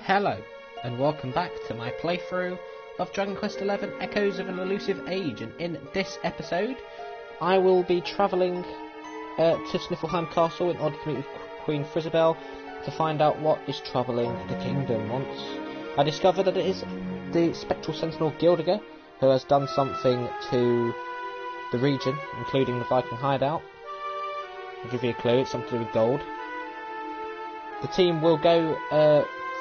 Hello, and welcome back to my playthrough of Dragon Quest XI Echoes of an Elusive Age, and in this episode I will be travelling to Sniflheim Castle in order to meet with Queen Frysabel to find out what is troubling the kingdom. Once I discover that it is the Spectral Sentinel Gyldygga who has done something to the region, including the Viking hideout. I'll give you a clue, it's something to do with gold. The team will go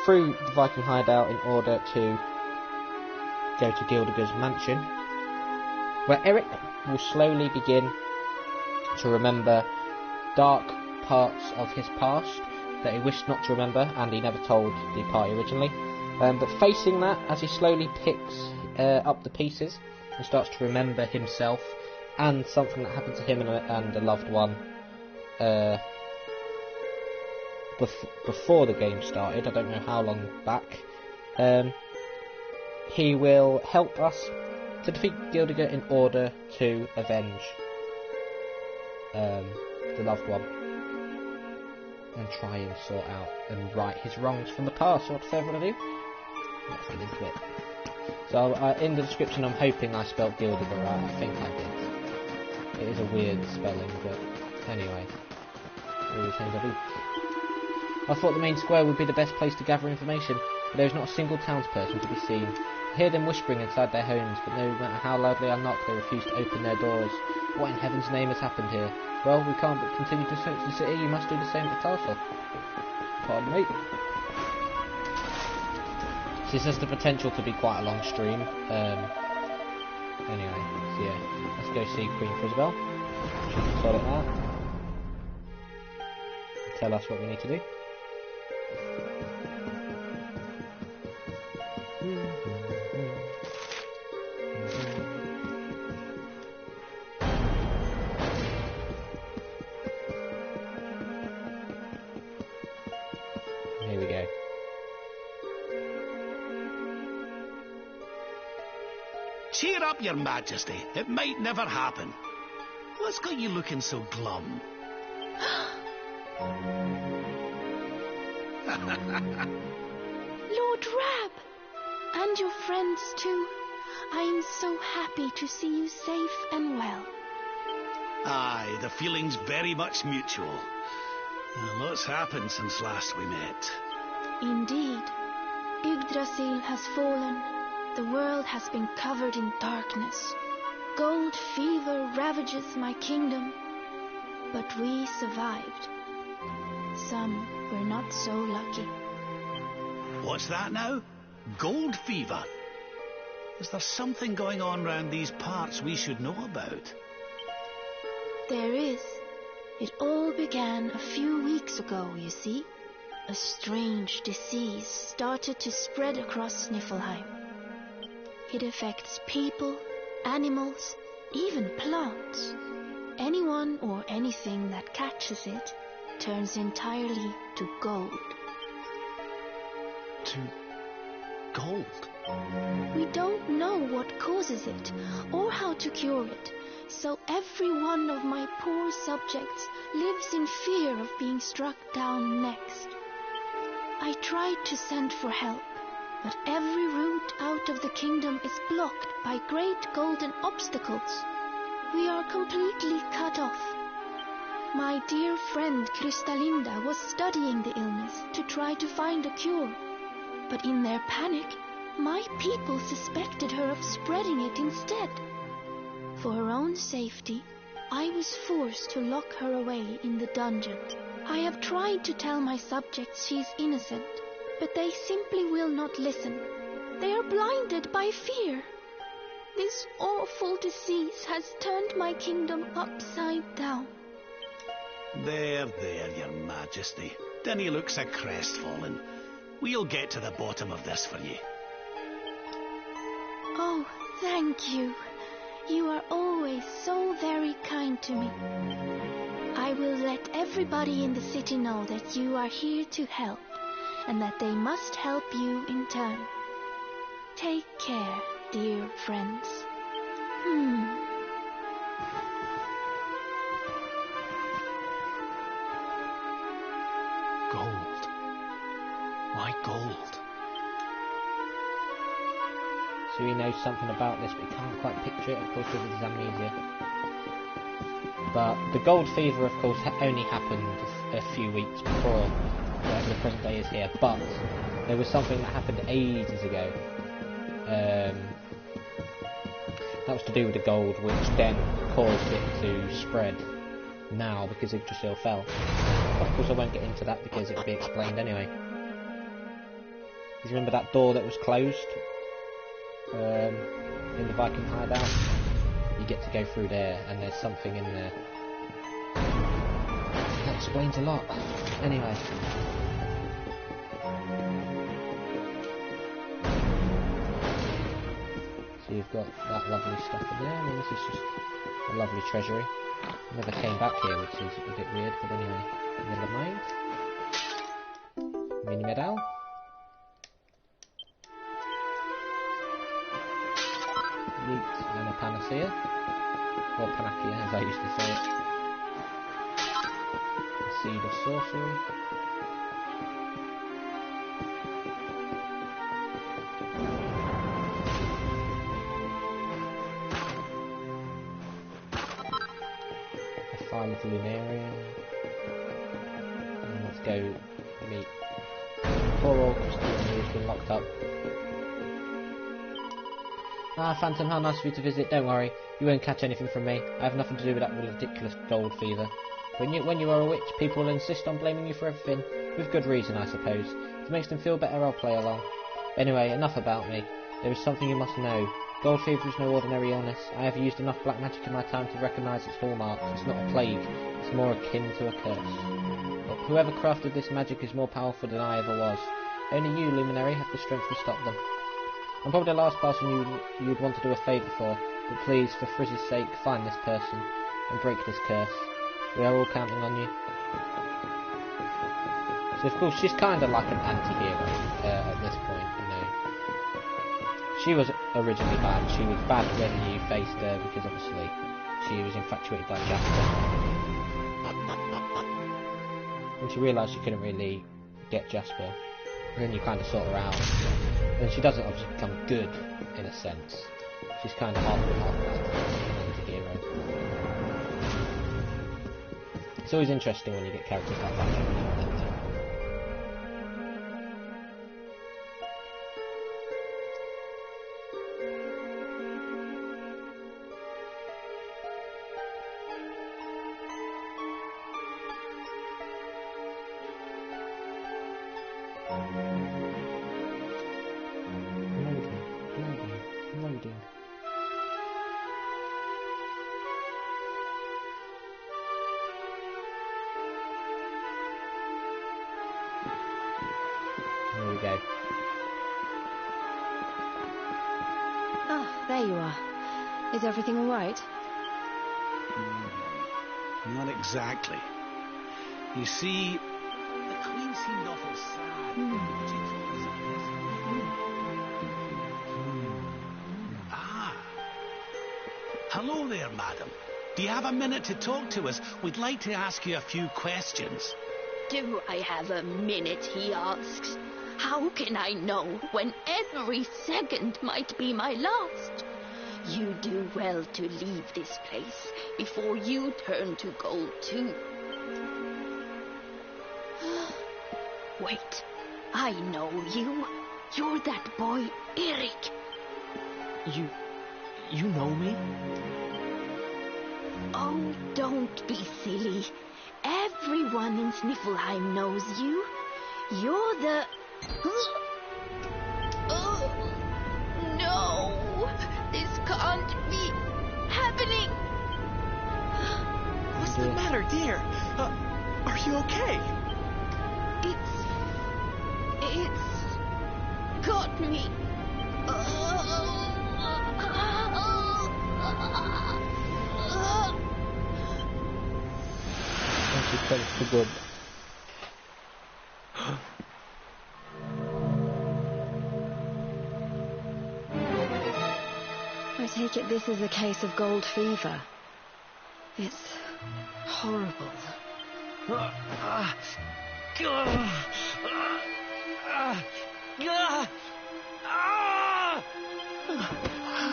through the Viking hideout in order to go to Gyldygga's mansion, where Erik will slowly begin to remember dark parts of his past that he wished not to remember and he never told the party originally. But facing that, as he slowly picks up the pieces and starts to remember himself and something that happened to him and a loved one before the game started, I don't know how long back, he will help us to defeat Gyldygga in order to avenge the loved one and try and sort out and right his wrongs from the past. So what further ado, let's get into it. So in the description I'm hoping I spelled Gyldygga right. I think I did. It is a weird spelling, but anyway. I thought the main square would be the best place to gather information, but there is not a single townsperson to be seen. I hear them whispering inside their homes, but no matter how loudly I knock, they refuse to open their doors. What in heaven's name has happened here? Well, we can't but continue to search the city. You must do the same at the castle. Pardon me. This has the potential to be quite a long stream. Anyway, so yeah, let's go see Queen Frysabel. She can sort it out. Tell us what we need to do. Here we go. Cheer up, your majesty. It might never happen. What's got you looking so glum? Lord Rab! And your friends too. I am so happy to see you safe and well. Aye, the feeling's very much mutual. A lot's happened since last we met. Indeed. Yggdrasil has fallen. The world has been covered in darkness. Gold fever ravages my kingdom. But we survived. Some were not so lucky. What's that now? Gold fever? Is there something going on round these parts we should know about? There is. It all began a few weeks ago, you see. A strange disease started to spread across Sniflheim. It affects people, animals, even plants. Anyone or anything that catches it turns entirely to gold. To gold? We don't know what causes it or how to cure it, so every one of my poor subjects lives in fear of being struck down next. I tried to send for help, but every route out of the kingdom is blocked by great golden obstacles. We are completely cut off. My dear friend Kristalinda was studying the illness to try to find a cure, but in their panic, my people suspected her of spreading it instead. For her own safety, I was forced to lock her away in the dungeon. I have tried to tell my subjects she is innocent, but they simply will not listen. They are blinded by fear. This awful disease has turned my kingdom upside down. There, your majesty. Dinny looks a crestfallen. We'll get to the bottom of this for you. Oh, thank you. You are always so very kind to me. I will let everybody in the city know that you are here to help, and that they must help you in turn. Take care, dear friends. Gold. Why gold? so he knows something about this, but he can't quite picture it, of course, with his amnesia. But the gold fever, of course, only happened a few weeks before whatever the present day is here, but there was something that happened ages ago. That was to do with the gold, which then caused it to spread now because Yggdrasil fell. Of course, I won't get into that because it will be explained anyway. You remember that door that was closed in the Viking hideout? You get to go through there, and there's something in there. That explains a lot. Anyway. So you've got that lovely stuff in there, and this is just a lovely treasury. I never came back here, which is a bit weird, but anyway, never mind. Mini medal. Yeet and a panacea. Or panacea, as I used to say it. A seed of sorcery. A file of lunarium. And let's go meet poor old Christian who's been locked up. Ah, Phantom, how nice of you to visit. Don't worry, you won't catch anything from me. I have nothing to do with that ridiculous gold fever. When you are a witch, people will insist on blaming you for everything. With good reason, I suppose. If it makes them feel better, I'll play along. Anyway, enough about me. There is something you must know. Gold fever is no ordinary illness. I have used enough black magic in my time to recognise its hallmarks. It's not a plague. It's more akin to a curse. But whoever crafted this magic is more powerful than I ever was. Only you, Luminary, have the strength to stop them. I'm probably the last person you'd want to do a favour for, but please, for Frizz's sake, find this person and break this curse. We are all counting on you. So of course she's kind of like an anti-hero at this point, you know. She was originally bad. She was bad when you faced her because obviously she was infatuated by Jasper. When she realised she couldn't really get Jasper, and then you kind of sort her out. And she doesn't obviously become good, in a sense. She's kind of half good, half bad, an anti-hero. It's always interesting when you get characters like that. Loading. Here we go. Ah, there you are. Is everything all right? Not exactly. You see, the Queen seemed awful sad. She told us Ah. Hello there, madam. Do you have a minute to talk to us? We'd like to ask you a few questions. Do I have a minute, he asks. How can I know when every second might be my last? You do well to leave this place before you turn to gold too. Wait, I know you. You're that boy, Erik. You know me? Oh, don't be silly. Everyone in Sniflheim knows you. You're the... Oh, no. This can't be happening. What's the matter, dear? Are you okay? It's got me. She turns to good. I take it this is a case of gold fever. It's horrible.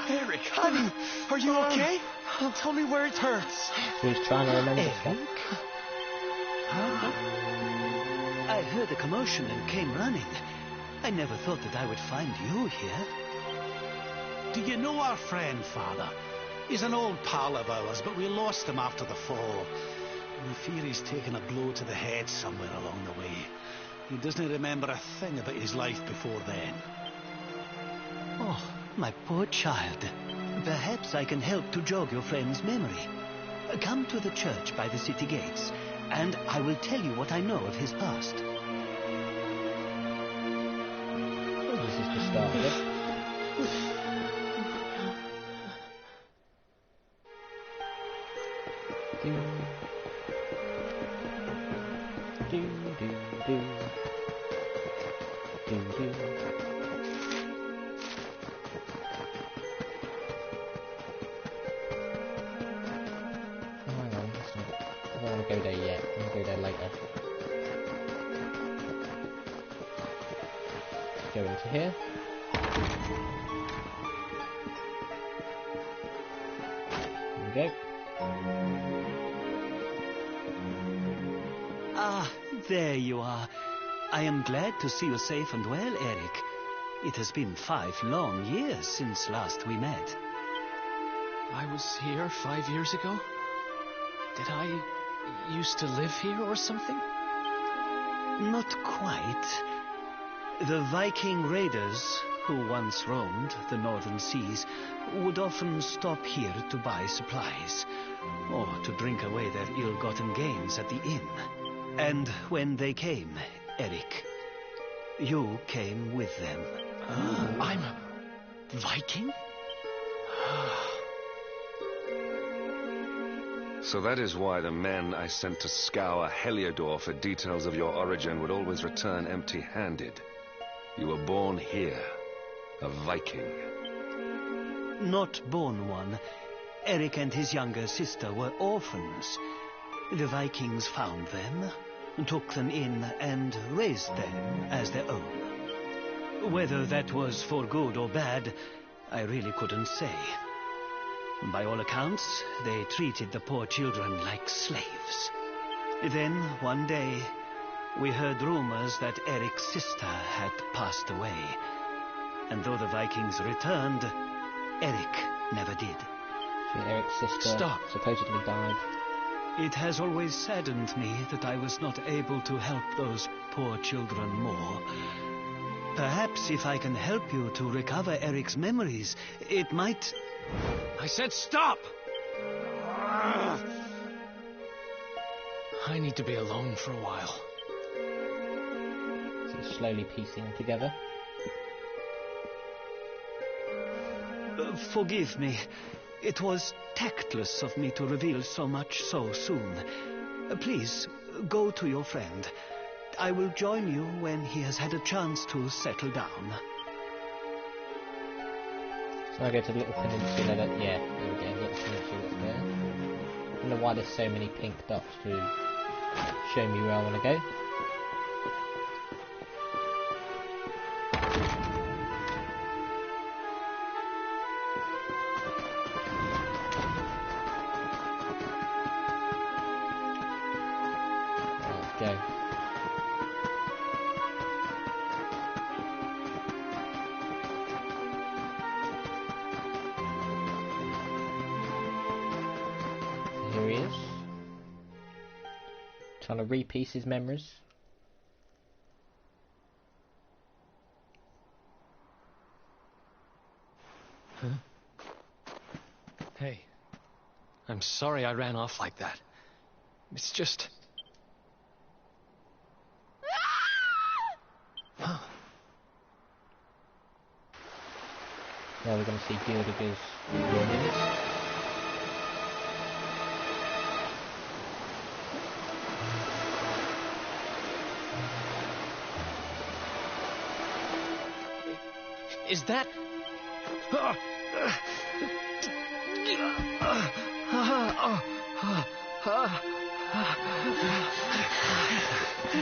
Erik, honey, are you okay? Tell me where it hurts. She's trying to remember stuff. Huh? I heard a commotion and came running. I never thought that I would find you here. Do you know our friend, Father? He's an old pal of ours, but we lost him after the fall. We fear he's taken a blow to the head somewhere along the way. He doesn't remember a thing about his life before then. Oh, my poor child. Perhaps I can help to jog your friend's memory. Come to the church by the city gates, and I will tell you what I know of his past. This is the start of it. Do, do, do, do. Do, do. Oh, hang on, that's not... I don't want to go there yet. I'm going to go there later. Go into here. There we go. Ah, there you are. I am glad to see you safe and well, Erik. It has been 5 long years since last we met. I was here 5 years ago? Did I used to live here or something? Not quite. The Viking raiders, who once roamed the northern seas, would often stop here to buy supplies, or to drink away their ill-gotten gains at the inn. And when they came, Erik, you came with them. I'm Viking? So that is why the men I sent to scour Heliodor for details of your origin would always return empty-handed. You were born here, a Viking. Not born one. Erik and his younger sister were orphans. The Vikings found them, took them in, and raised them as their own. Whether that was for good or bad, I really couldn't say. By all accounts, they treated the poor children like slaves. Then, one day, we heard rumors that Erik's sister had passed away. And though the Vikings returned, Erik never did. So Erik's sister supposedly died. It has always saddened me that I was not able to help those poor children more. Perhaps if I can help you to recover Erik's memories, it might... I said stop! I need to be alone for a while. So it's slowly piecing together. Forgive me. It was tactless of me to reveal so much so soon. Please, go to your friend. I will join you when he has had a chance to settle down. So I go to the little peninsula that, yeah, there we go, little peninsula that's there. I don't know why there's so many pink dots to show me where I want to go. Let's go. Here he is, trying to repiece his memories. Huh? Hey, I'm sorry I ran off like that. It's just... Huh. Now we're going to see Gyldygga's ruins. Is that...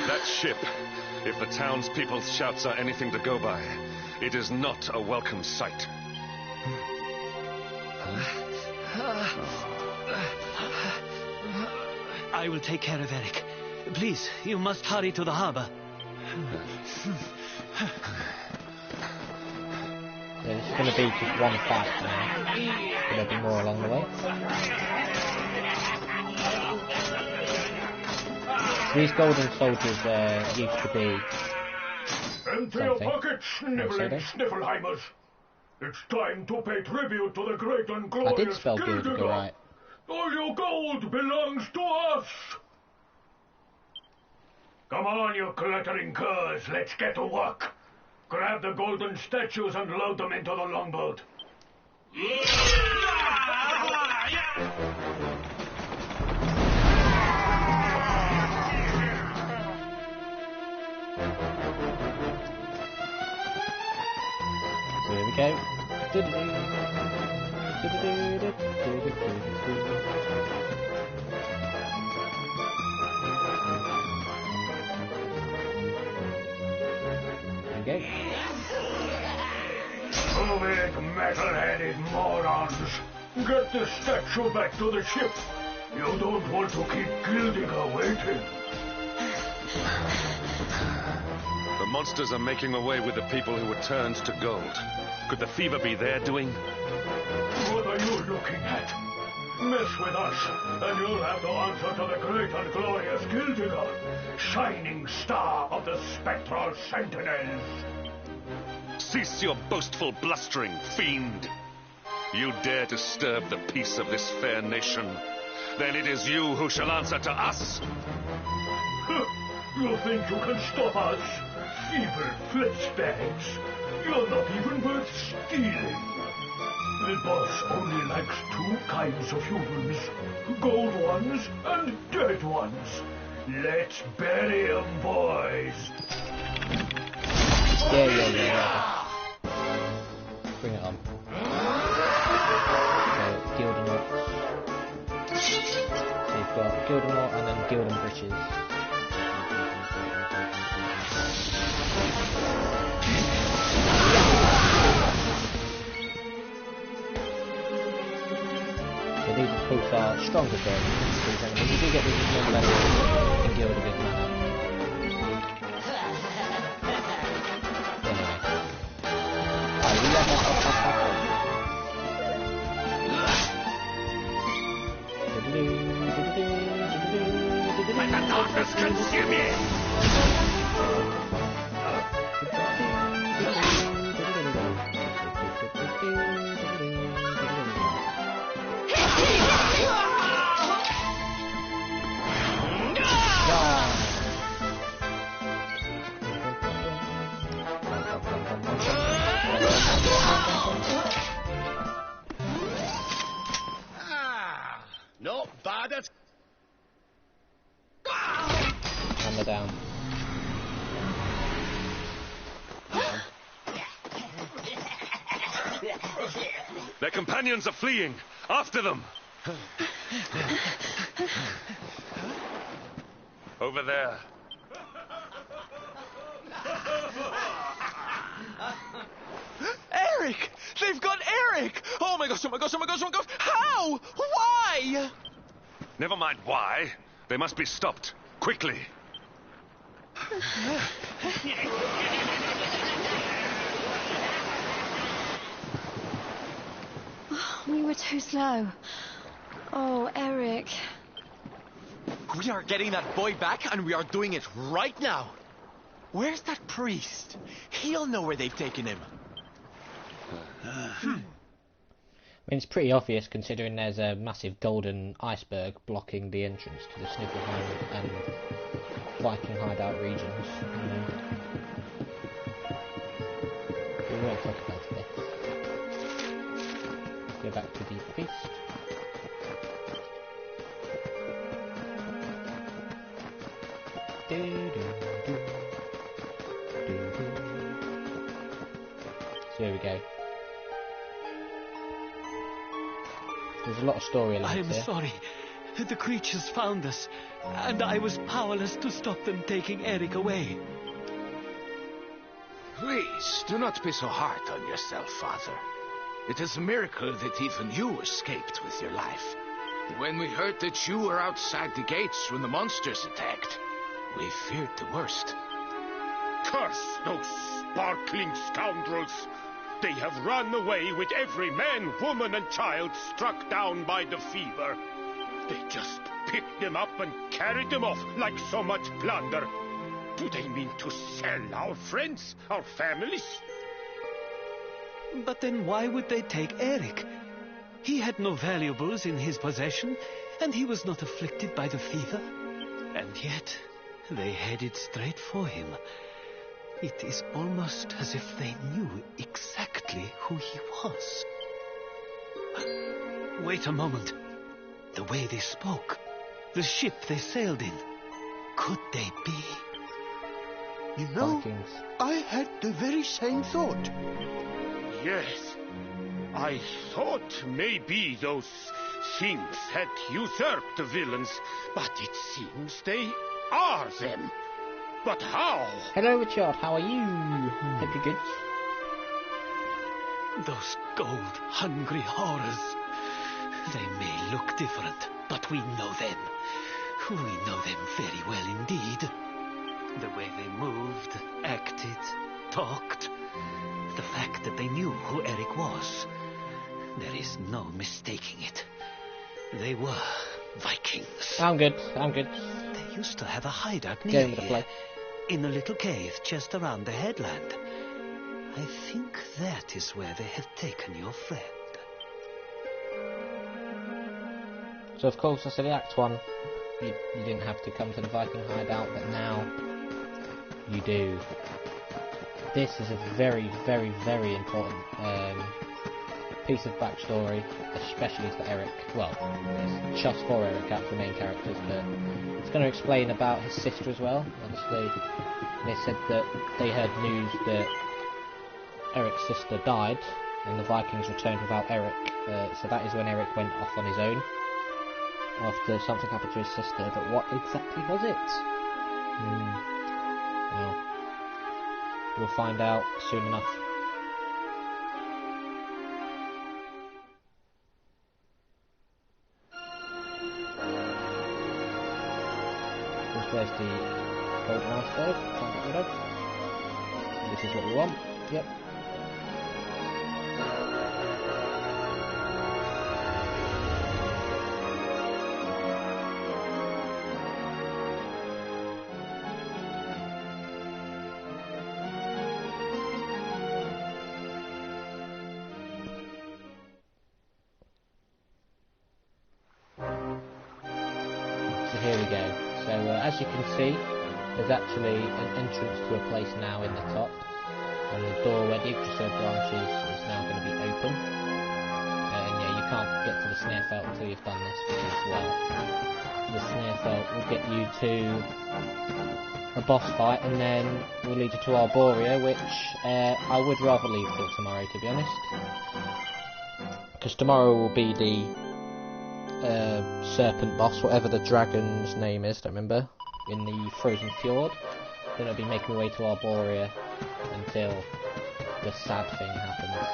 That ship, if the townspeople's shouts are anything to go by, it is not a welcome sight. I will take care of Erik. Please, you must hurry to the harbor. Yeah, this is going to be just one fight now. There'll be more along the way. These golden soldiers used to be... Empty your pockets, sniveling Sniflheimers! It's time to pay tribute to the great and glorious I did spell Gyldygga right. All your gold belongs to us! Come on, you glittering curs, let's get to work. Grab the golden statues and load them into the longboat. So here we go. There we go. Move it, metal-headed morons! Get the statue back to the ship! You don't want to keep Gyldygga waiting. The monsters are making away with the people who were turned to gold. Could the fever be their doing? What are you looking at? Mess with us, and you'll have to answer to the great and glorious Gyldygga, shining star of the Spectral Sentinels. Cease your boastful blustering, fiend! You dare disturb the peace of this fair nation, then it is you who shall answer to us! You think you can stop us? Feeble flesh bags? You're not even worth stealing. The boss only likes two kinds of humans, gold ones and dead ones. Let's bury 'em, boys. Yeah. Bring it on. So, Gildenort. So you've got Gildenort and then Gilden Breeches. So these, of course, are stronger versions of these enemies. You do get these normal enemies in Gyldygga's manner. Let the darkness consume you! Not bad at... Hammer down. Their companions are fleeing! After them! Over there. Erik! They've got Erik! Oh my gosh, oh my gosh, oh my gosh, oh my gosh! How? Why? Never mind why. They must be stopped. Quickly. We were too slow. Oh, Erik. We are getting that boy back, and we are doing it right now. Where's that priest? He'll know where they've taken him. I mean, it's pretty obvious considering there's a massive golden iceberg blocking the entrance to the Sniflheim and Viking hideout regions. We won't talk about this. Go back to the feast. So here we go. There's a lot of story I am elements here. sorry. The creatures found us, and I was powerless to stop them taking Erik away. Please, do not be so hard on yourself, Father. It is a miracle that even you escaped with your life. When we heard that you were outside the gates when the monsters attacked, we feared the worst. Curse those sparkling scoundrels! They have run away with every man, woman, and child struck down by the fever. They just picked them up and carried them off like so much plunder. Do they mean to sell our friends, our families? But then why would they take Erik? He had no valuables in his possession, and he was not afflicted by the fever. And yet, they headed straight for him. It is almost as if they knew exactly who he was. Wait a moment. The way they spoke, the ship they sailed in, could they be? You know, Vikings. I had the very same thought. Yes. I thought maybe those things had usurped the villains, but it seems they are them. But how? Hello, Richard. How are you? Hope you're good. Those gold-hungry horrors. They may look different, but we know them. We know them very well indeed. The way they moved, acted, talked. The fact that they knew who Erik was. There is no mistaking it. They were Vikings. I'm good. I'm good. They used to have a hideout near Going with the here, flow. in a little cave just around the headland. I think that is where they have taken your friend. So, of course, I said in Act 1, you didn't have to come to the Viking hideout, but now you do. This is a very, very, very important piece of backstory, especially for Erik. Well, it's just for Erik out of the main characters, but it's going to explain about his sister as well. Obviously, they said that they heard news that Erik's sister died, and the Vikings returned without Erik. So that is when Erik went off on his own, after something happened to his sister. But what exactly was it? Well, we'll find out soon enough. Where's the gold iceberg? Can't get rid of. This is what we want. Yep. So here we go. So as you can see, there's actually an entrance to a place now in the top, and the door where the Yggdrasil branch is now going to be open. And yeah, you can't get to the Sniflheim until you've done this, because, well, the Sniflheim will get you to a boss fight, and then will lead you to Arborea, which I would rather leave till tomorrow, to be honest. Because tomorrow will be the serpent boss, whatever the dragon's name is, don't remember, in the frozen fjord. Then I'll be making my way to Arborea until the sad thing happens.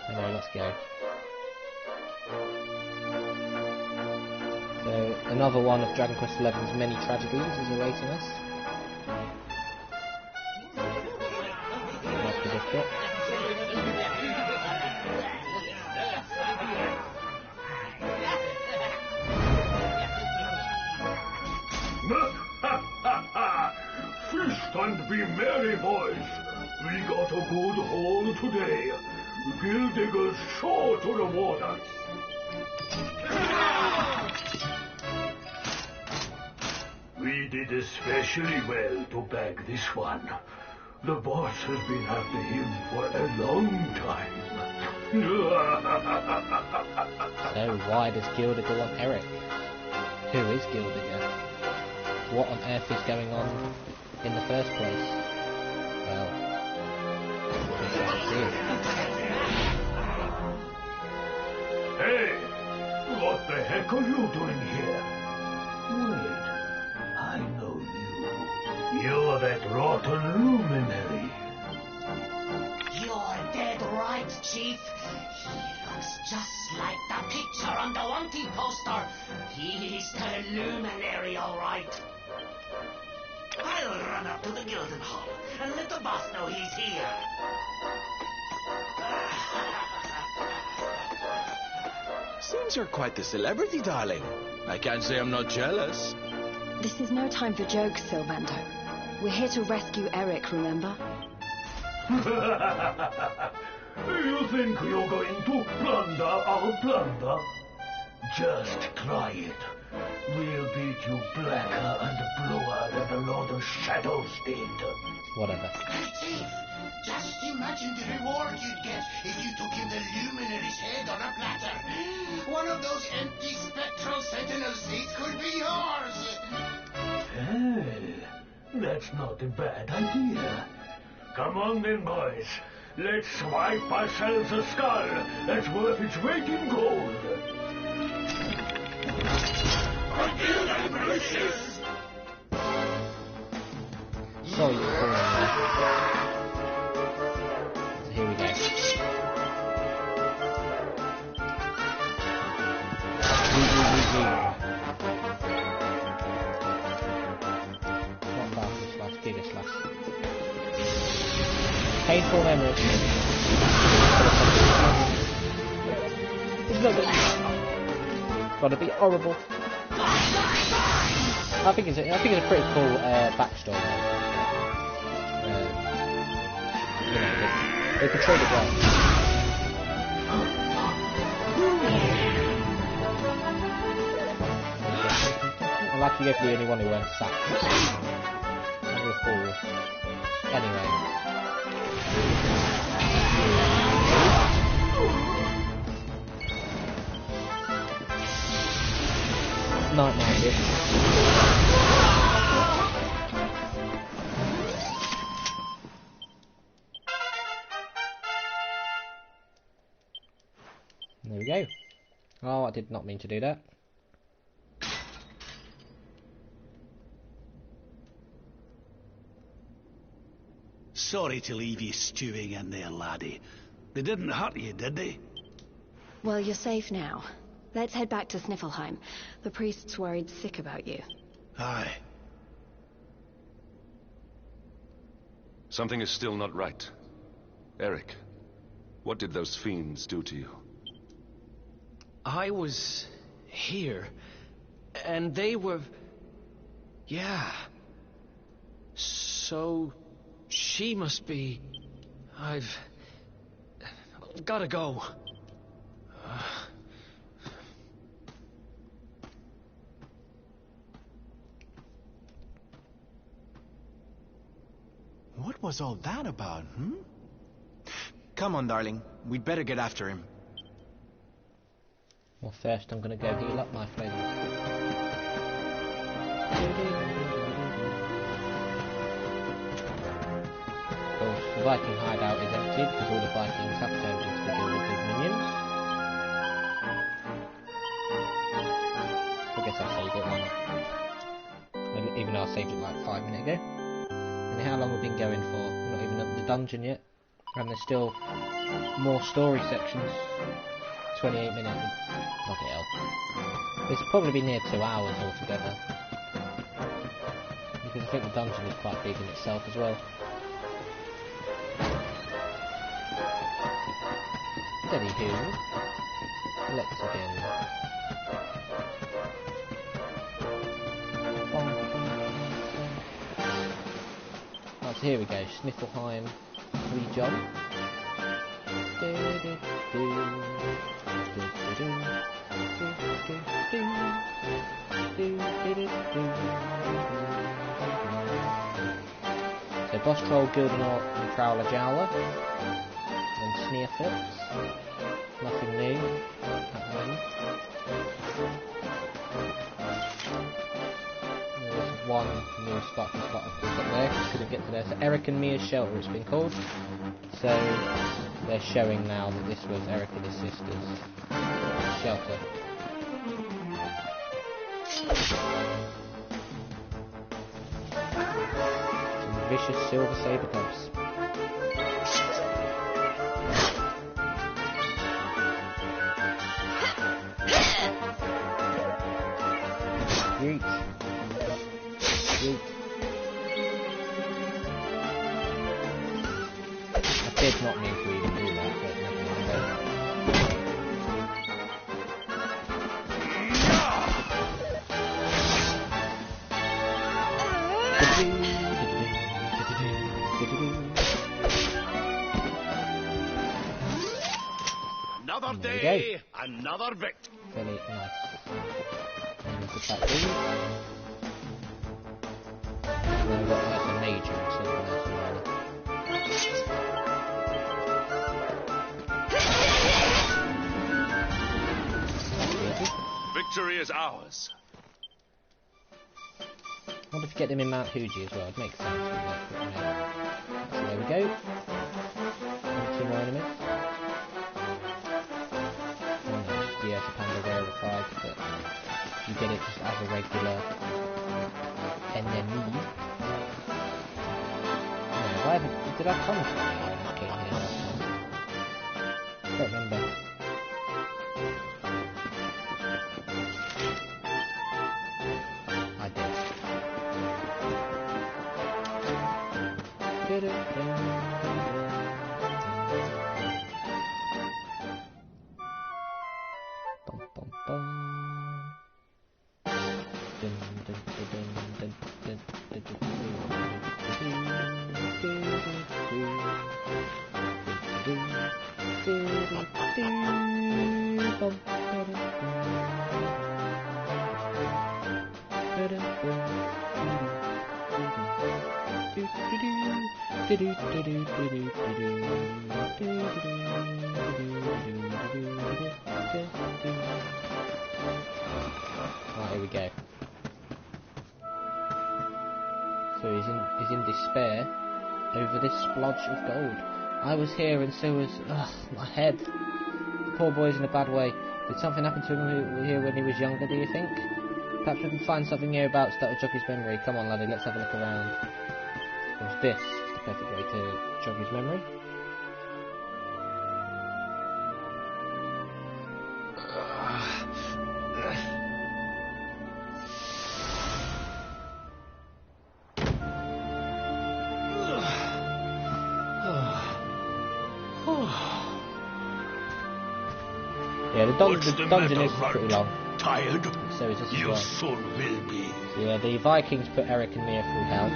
Anyway, let's go. So another one of Dragon Quest XI's many tragedies is awaiting us. After this bit. Feast and be merry, boys. We got a good haul today. Gyldygga's sure to reward us. We did especially well to bag this one. The boss has been after him for a long time. So why does Gyldygga want Erik? Who is Gyldygga? What on earth is going on in the first place? Well, we shall see. Hey, what the heck are you doing here? Wait, I know you. You're that rotten luminary. right, Chief. He looks just like the picture on the wanted poster. He's the luminary, all right. I'll run up to the Gilden Hall and let the boss know he's here. Seems you're quite the celebrity, darling. I can't say I'm not jealous. This is no time for jokes, Sylvando. We're here to rescue Erik, remember? You think you're going to plunder our plunder? Just try it. We'll beat you blacker and bluer than the Lord of Shadows did. Whatever. Hey, Chief, just imagine the reward you'd get if you took in the luminary's head on a platter. One of those empty Spectral Sentinel seats could be yours. Hey, that's not a bad idea. Come on then, boys. Let's swipe ourselves a skull that's worth its weight in gold. Sorry, you're calling there. So here we go. Not fast slash, bigger slash. Painful memories. It's not gonna be horrible. I think it's a pretty cool backstory. They portrayed it well. I'm lucky you're the only one who weren't sacked. You're a fool. Anyway. Nightmare, dude. There we go. Oh, I did not mean to do that. Sorry to leave you stewing in there, laddie. They didn't hurt you, did they? Well, you're safe now. Let's head back to Sniflheim. The priest's worried sick about you. Aye. Something is still not right. Erik, what did those fiends do to you? I was here, and they were... Yeah. So, she must be... I've gotta go. What was all that about, hmm? Come on, darling. We'd better get after him. Well, first I'm gonna go heal up my friends. Of course, the Viking hideout is empty because all the Vikings have turned into the Gyldygga's minions. So I guess I saved it, why not? Even though I saved it like 5 minutes ago. And how long we've been going for? We're not even up the dungeon yet. And there's still more story sections. 28 minutes. Bloody hell. It's probably been near 2 hours altogether. Because I think the dungeon is quite big in itself as well. Anywho, let's again. Right, so here we go. Sniflheim, re-jump. So boss troll, Gildenor and Prowler Jowler. And Sniflheim. Nothing new at the moment. There's one new spot up there, just couldn't get to there. So Erik and Mia's shelter it's been called. So they're showing now that this was Erik and his sister's shelter. Some vicious silver saber cubs. Another There we day, another victory. Fairly nice. And put that in. And I've got like a major and something else already. Victory is ours. I wonder if you get them in Mount Fuji as well. It makes sense. So there we go. And 2 more enemies. Oh no, it's the Panda rarefied, but you get it just as a regular enemy. No, why haven't... Did I come from the Island King here last time? I don't remember. I did. Bum, bum, bum. Dun, dun, dun, dun, dun, dun, dun, Right, here we go. So he's in despair over this splodge of gold. I was here and so was... my head. The poor boy's in a bad way. Did something happen to him here when he was younger, do you think? Perhaps we can find something hereabouts that will jog his memory. Come on, laddie, let's have a look around. Was this the perfect way to jog his memory? Yeah, the dungeon is pretty long. Tired? So is this as You well. soon will be. So yeah, the Vikings put Erik and Mia through hell.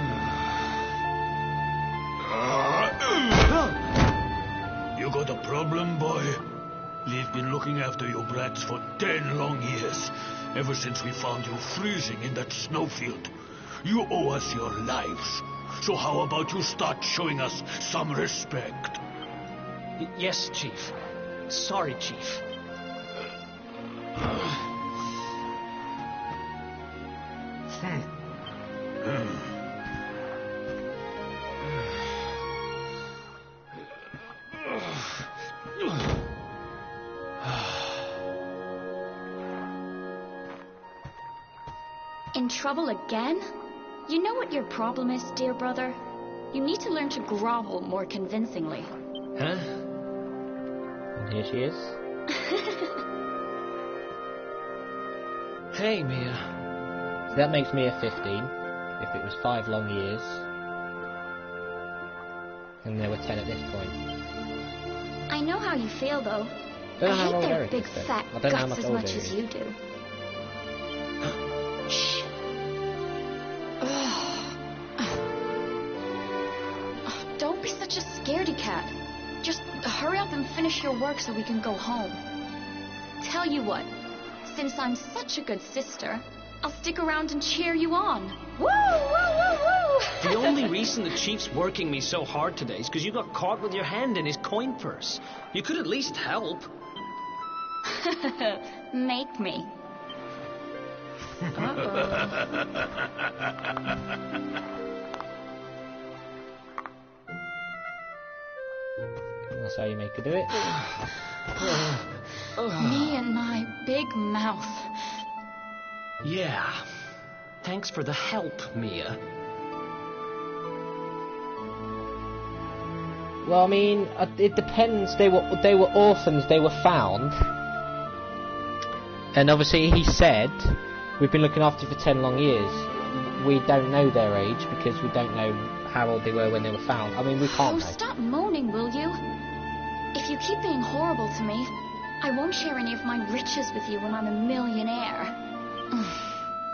You got a problem, boy? We've been looking after you brats for 10 long years, ever since we found you freezing in that snowfield. You owe us your lives. So how about you start showing us some respect? Yes, Chief. Sorry, Chief. In trouble again? You know what your problem is, dear brother? You need to learn to grovel more convincingly. Huh? And here she is. Hey, Mia. So that makes Mia 15, if it was 5 long years. And there were 10 at this point. I know how you feel, though. Don't know I how hate old their Erik big is, though. fat I don't know how guts much as older much he as is. you do. Don't be such a scaredy cat. Just hurry up and finish your work so we can go home. Tell you what, since I'm such a good sister, I'll stick around and cheer you on. Woo, woo, woo, woo! The only reason the Chief's working me so hard today is because you got caught with your hand in his coin purse. You could at least help. Make me. That's how you make her do it. Me and my big mouth. Yeah. Thanks for the help, Mia. Well, I mean, it depends. They were orphans. They were found, and obviously he said, "We've been looking after you for 10 long years." We don't know their age because we don't know how old they were when they were found. I mean, we can't Oh, know. stop moaning, will you? If you keep being horrible to me, I won't share any of my riches with you when I'm a millionaire.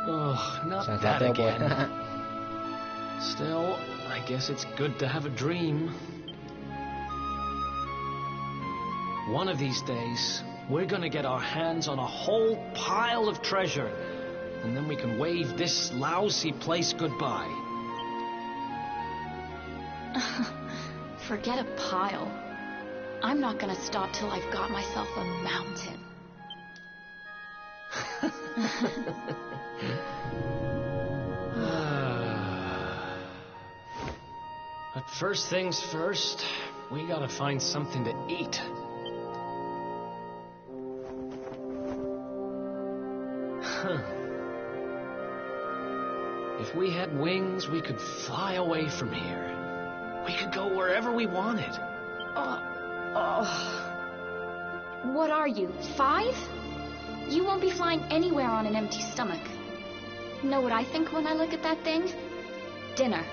Oh, not Sounds that like Bill Boy. again. Still, I guess it's good to have a dream. One of these days, we're gonna get our hands on a whole pile of treasure, and then we can wave this lousy place goodbye. Forget a pile. I'm not gonna stop till I've got myself a mountain. But first things first, we gotta find something to eat. If we had wings, we could fly away from here. We could go wherever we wanted. What are you, 5? You won't be flying anywhere on an empty stomach. Know what I think when I look at that thing? Dinner.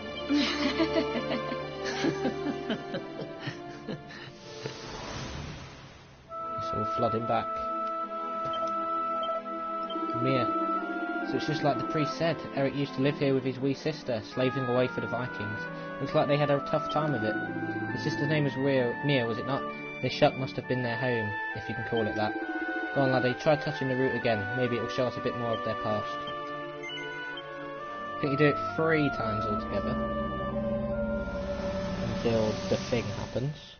It's all flooding back. Mia. So it's just like the priest said. Erik used to live here with his wee sister, slaving away for the Vikings. Looks like they had a tough time of it. His sister's name was Mia, was it not? This shop must have been their home, if you can call it that. Go on, laddie, try touching the root again. Maybe it'll show us a bit more of their past. I think you do it 3 times altogether. Until the thing happens.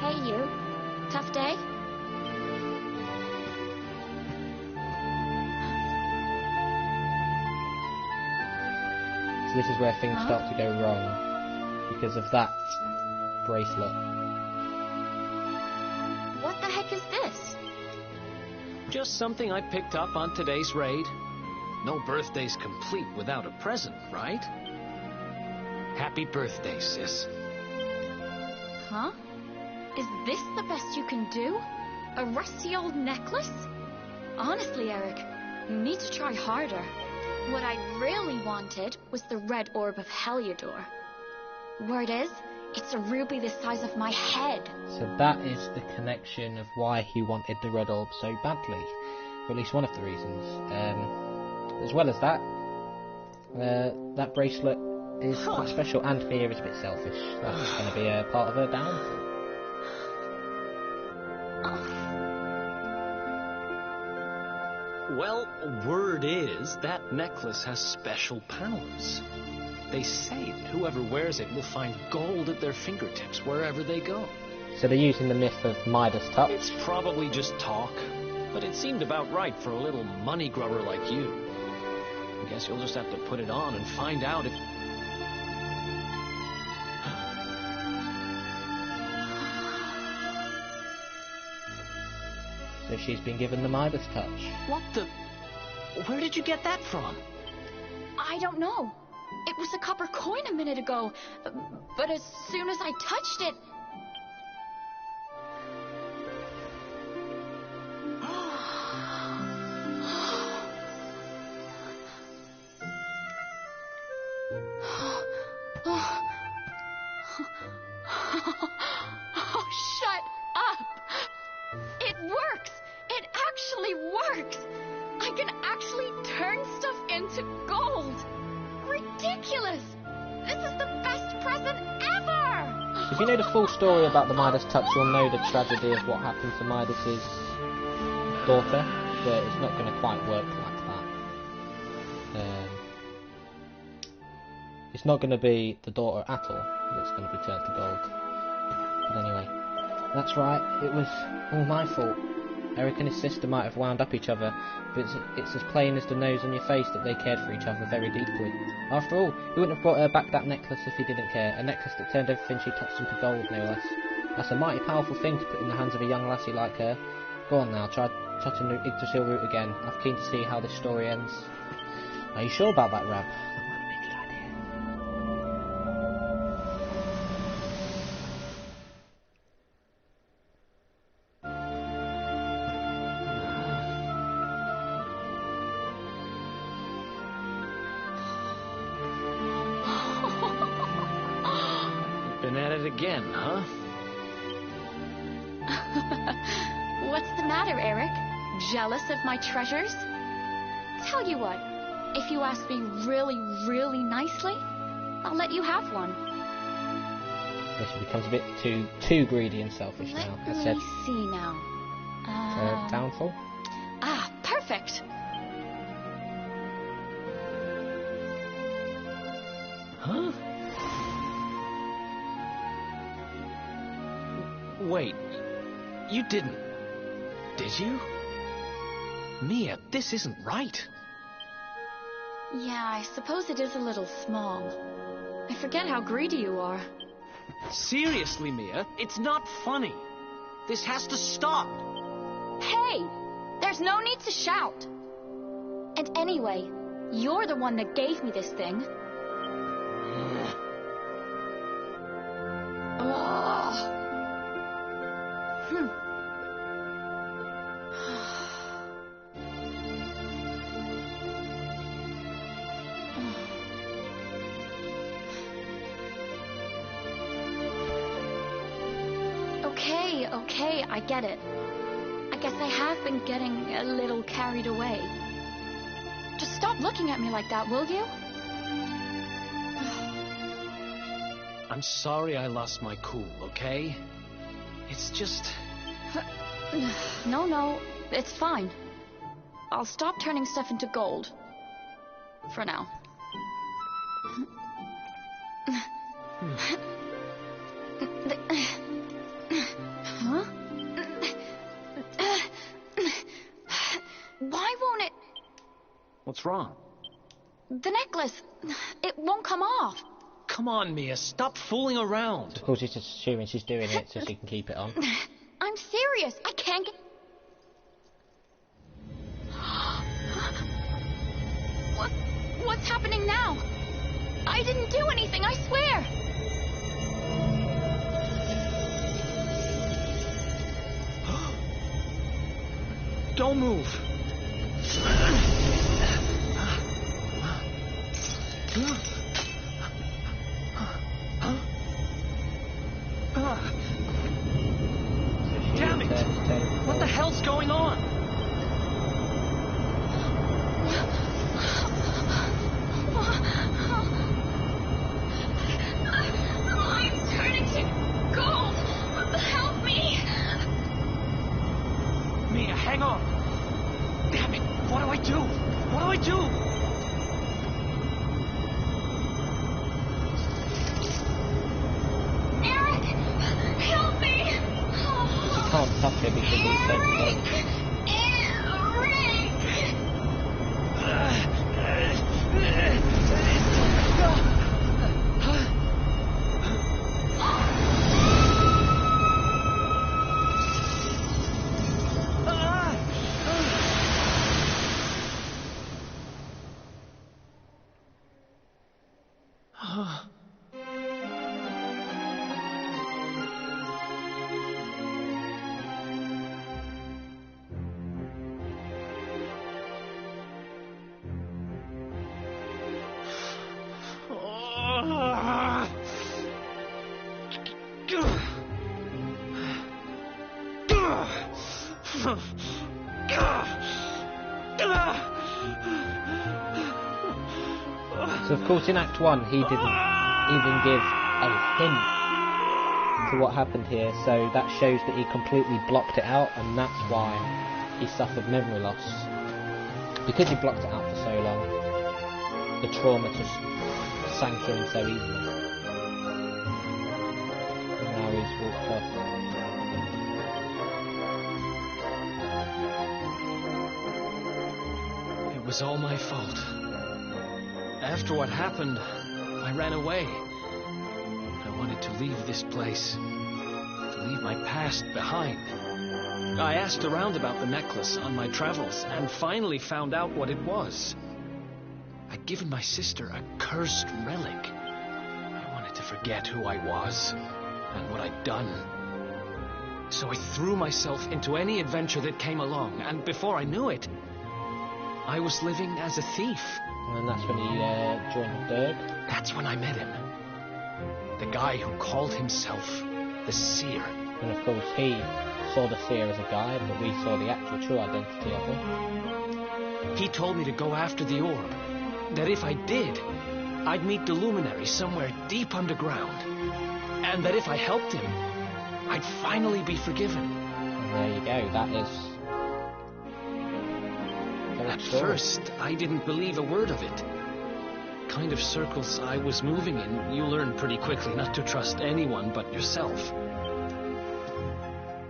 Hey, you. Tough day? So this is where things start to go wrong. Because of that bracelet. What the heck is this? Just something I picked up on today's raid. No birthday's complete without a present, right? Happy birthday, sis. Huh? Is this the best you can do? A rusty old necklace? Honestly, Erik, you need to try harder. What I really wanted was the red orb of Heliodor. Word is, it's a ruby the size of my head. So that is the connection of why he wanted the red orb so badly. Or at least one of the reasons. As well as that, that bracelet is quite special, and Mia is a bit selfish. That's going to be a part of her downfall. Well, word is that necklace has special powers. They say that whoever wears it will find gold at their fingertips wherever they go. So they're using the myth of Midas touch? It's probably just talk, but it seemed about right for a little money grubber like you. I guess you'll just have to put it on and find out if... So she's been given the Midas touch. What the... Where did you get that from? I don't know. It was a copper coin a minute ago, but as soon as I touched it... Oh, shut up! It works! It actually works! I can actually turn stuff into gold! Ridiculous! This is the best present ever! If you know the full story about the Midas touch, you'll know the tragedy of what happened to Midas's daughter, but it's not going to quite work like that. It's not going to be the daughter at all that's going to be turned to gold. But anyway, that's right, it was all my fault. Erik and his sister might have wound up each other, but it's as plain as the nose on your face that they cared for each other very deeply. After all, he wouldn't have brought her back that necklace if he didn't care, a necklace that turned everything she touched into gold, no less. That's a mighty powerful thing to put in the hands of a young lassie like her. Go on now, try touching the Yggdrasil root again. I'm keen to see how this story ends. Are you sure about that, Rab? Been at it again, huh? What's the matter, Erik? Jealous of my treasures? Tell you what, if you ask me really, really nicely, I'll let you have one. She becomes a bit too greedy and selfish now. Let me see now. Downfall? Ah, perfect. Huh? Wait, you didn't, did you? Mia, this isn't right. Yeah, I suppose it is a little small. I forget how greedy you are. Seriously, Mia, it's not funny. This has to stop. Hey! There's no need to shout. And anyway, you're the one that gave me this thing. Okay, I get it. I guess I have been getting a little carried away. Just stop looking at me like that, will you? I'm sorry I lost my cool, okay? It's just... No, it's fine. I'll stop turning stuff into gold. For now. Huh? Why won't it... What's wrong? The necklace. It won't come off. Come on, Mia, stop fooling around. Of course, he's just assuming she's doing it so she can keep it on. I'm serious. I can't get... What's happening now? I didn't do anything, I swear. Don't move. Damn it! What the hell's going on? I'm turning to gold. Help me. Mia, hang on. Damn it! What do I do? What do I do? Erik! Help me! She can't touch it because it's sensitive. So of course in Act 1 he didn't even give a hint to what happened here, so that shows that he completely blocked it out, and that's why he suffered memory loss. Because he blocked it out for so long, the trauma just sank in so easily. And now he's walked off. It was all my fault. After what happened, I ran away. I wanted to leave this place, to leave my past behind. I asked around about the necklace on my travels, and finally found out what it was. I'd given my sister a cursed relic. I wanted to forget who I was, and what I'd done. So I threw myself into any adventure that came along, and before I knew it, I was living as a thief. And that's when he joined the Derg? That's when I met him. The guy who called himself the Seer. And of course he saw the Seer as a guy, but we saw the actual true identity of him. He told me to go after the orb. That if I did, I'd meet the luminary somewhere deep underground. And that if I helped him, I'd finally be forgiven. And there you go, that is... At first, I didn't believe a word of it. Kind of circles I was moving in, you learn pretty quickly not to trust anyone but yourself.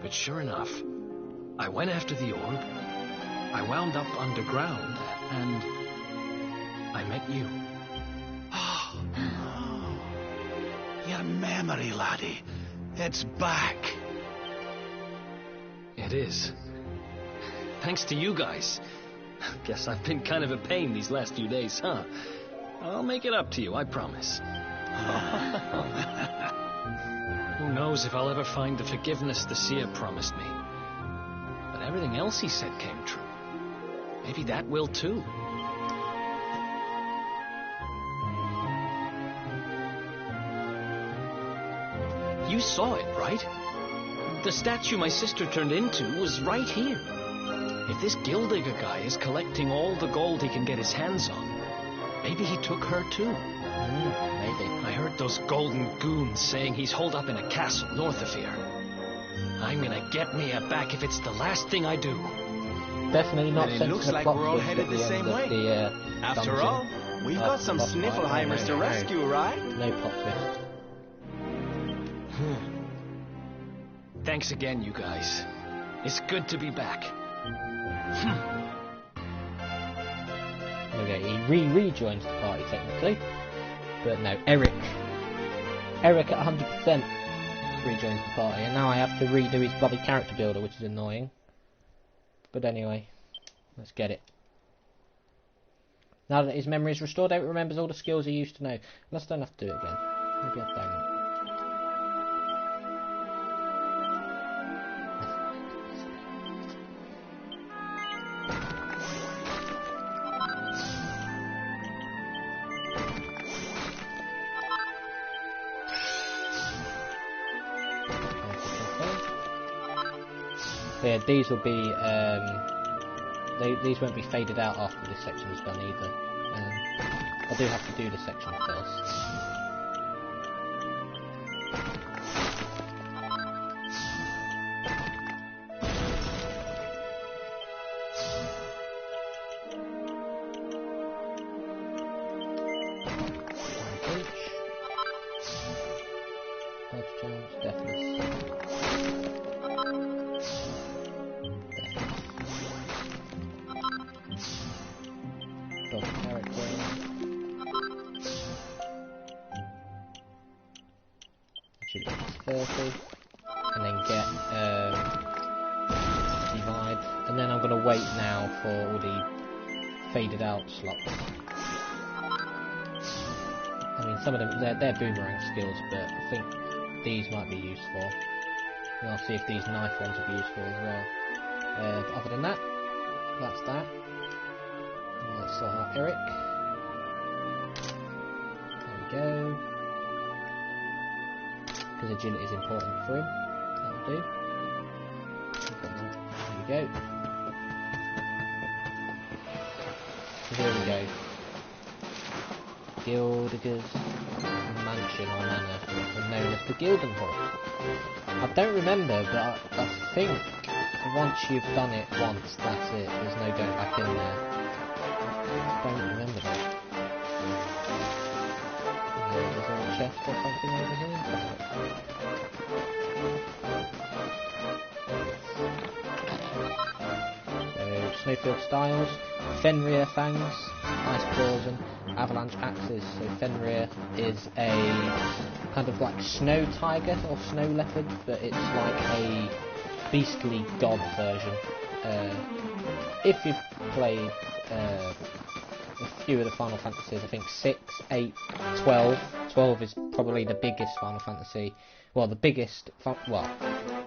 But sure enough, I went after the orb, I wound up underground, and I met you. Oh, your memory, laddie. It's back. It is. Thanks to you guys. Guess I've been kind of a pain these last few days, huh? I'll make it up to you, I promise. Who knows if I'll ever find the forgiveness the seer promised me. But everything else he said came true. Maybe that will too. You saw it, right? The statue my sister turned into was right here. If this Gyldygga guy is collecting all the gold he can get his hands on, maybe he took her too. Maybe. I heard those golden goons saying he's holed up in a castle north of here. I'm gonna get Mia back if it's the last thing I do. Definitely not. And it looks like we're all headed the same way. After all, we've got some Sniflheimers to rescue, right? No plot twist. Thanks again, you guys. It's good to be back. Okay, he rejoins the party technically, but no, Erik at 100% rejoins the party, and now I have to redo his bloody character builder, which is annoying. But anyway, let's get it. Now that his memory is restored, Erik remembers all the skills he used to know. Let's don't have to do it again. Maybe I don't. Yeah, these will be, these won't be faded out after this section is done either. I do have to do this section first. And then get divide, and then I'm going to wait now for all the faded out slots. I mean, some of them they're boomerang skills, but I think these might be useful. And I'll see if these knife ones will be useful as well. Other than that, that's that. And let's sort out Erik. There we go. Because agility is important for him. That'll do. There we go. So here we go. Gyldygga's mansion or manor, known as the Gyldenhall. I don't remember, but I think once you've done it once, that's it. There's no going back in there. I don't remember that. There's a chest or something over here. So, Snowfield Styles, Fenrir Fangs, Ice Claws and Avalanche Axes. So Fenrir is a kind of like snow tiger or snow leopard, but it's like a beastly god version. If you've played a few of the Final Fantasies, I think 6, 8, 12. 12 is probably the biggest Final Fantasy. Well, the biggest. Well,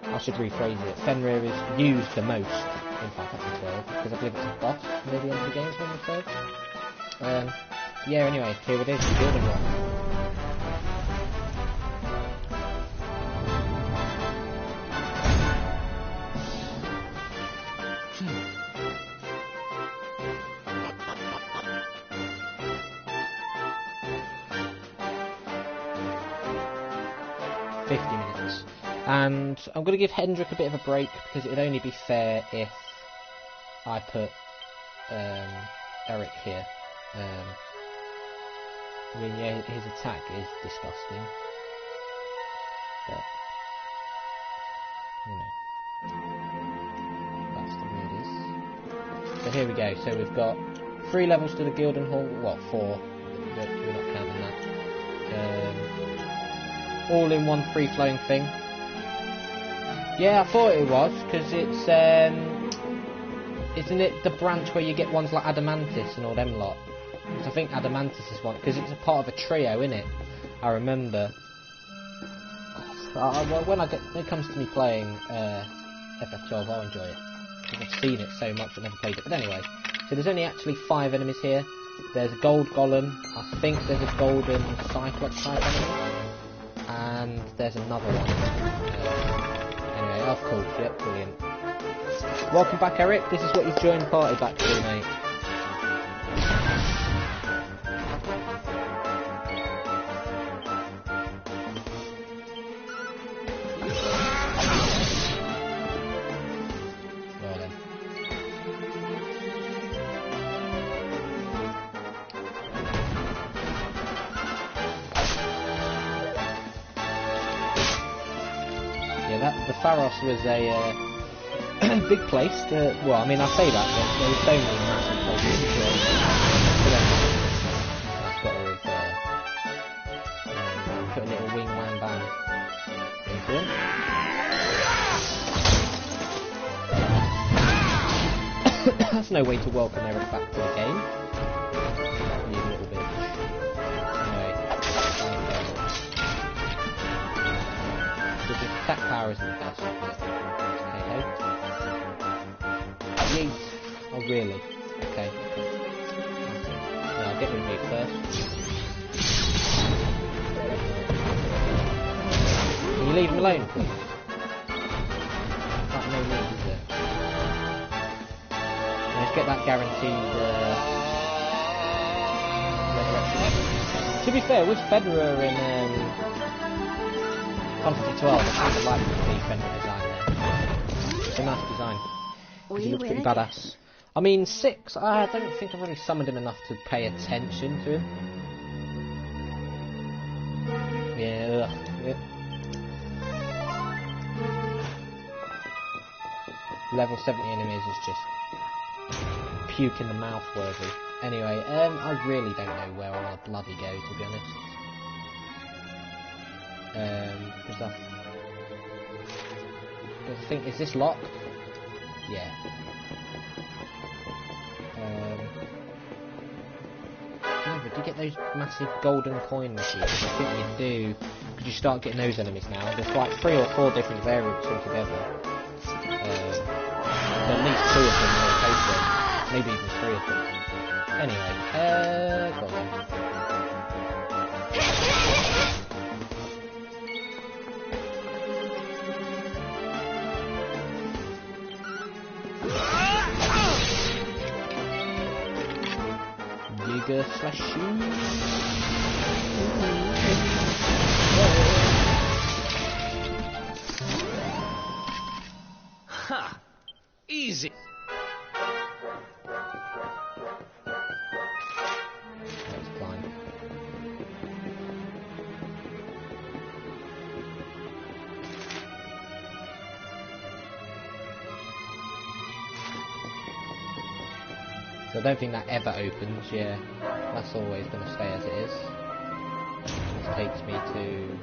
I should rephrase it. Fenrir is used the most in Final Fantasy 12 because I believe it's a boss near the end of the game, when we say. Yeah. Anyway, here it is, the Gyldenhall. 50 minutes. And I'm going to give Hendrik a bit of a break, because it would only be fair if I put Erik here. I mean, yeah, his attack is disgusting. But, you know, that's the way it is. So here we go. So we've got 3 levels to the Gilden Hall. Well, 4. We're not counting that. All in one free-flowing thing. Yeah, I thought it was, because it's, isn't it the branch where you get ones like Adamantis and all them lot? Because I think Adamantis is one, because it's a part of a trio, isn't it? I remember. Well, when it comes to me playing FF12, I'll enjoy it, because I've seen it so much but never played it. But anyway, so there's only actually 5 enemies here. There's a gold golem, I think there's a golden cyclops type enemy, and there's another one. Anyway, of course, yep, brilliant. Welcome back, Erik. This is what you've joined the party back to, mate. Well then. Yeah, the Pharos was a big place to, well, I mean, I say that, but there were so many massive places to go. I've got to put a little wing wham bam into him. That's no way to welcome Erik back to the game. You little bitch. Anyway, the attack power isn't the best, but hey-ho. Yeet. Oh really? Okay. Yeah, I'll get rid of you first. Can you leave him alone, please? Like no need, is it? Let's get that guaranteed resurrection. To be fair, with Federer in Final 12, I kind of like the Federer design there. It's a nice design. He looks pretty badass. I mean, 6, I don't think I've really summoned him enough to pay attention to him. Yeah. Level 70 enemies is just puke in the mouth worthy. Anyway, I really don't know where I want to bloody go, to be honest. Because I think, is this locked? Yeah. But do you get those massive golden coin machines? I think you do, because you start getting those enemies now. There's like 3 or 4 different variants altogether. At least 2 of them in total. Maybe even 3 of them. Anyway, go on then. Slash Ha! Easy. Let's climb. So I don't think that ever opens, yeah. That's always going to stay as it is. This takes me to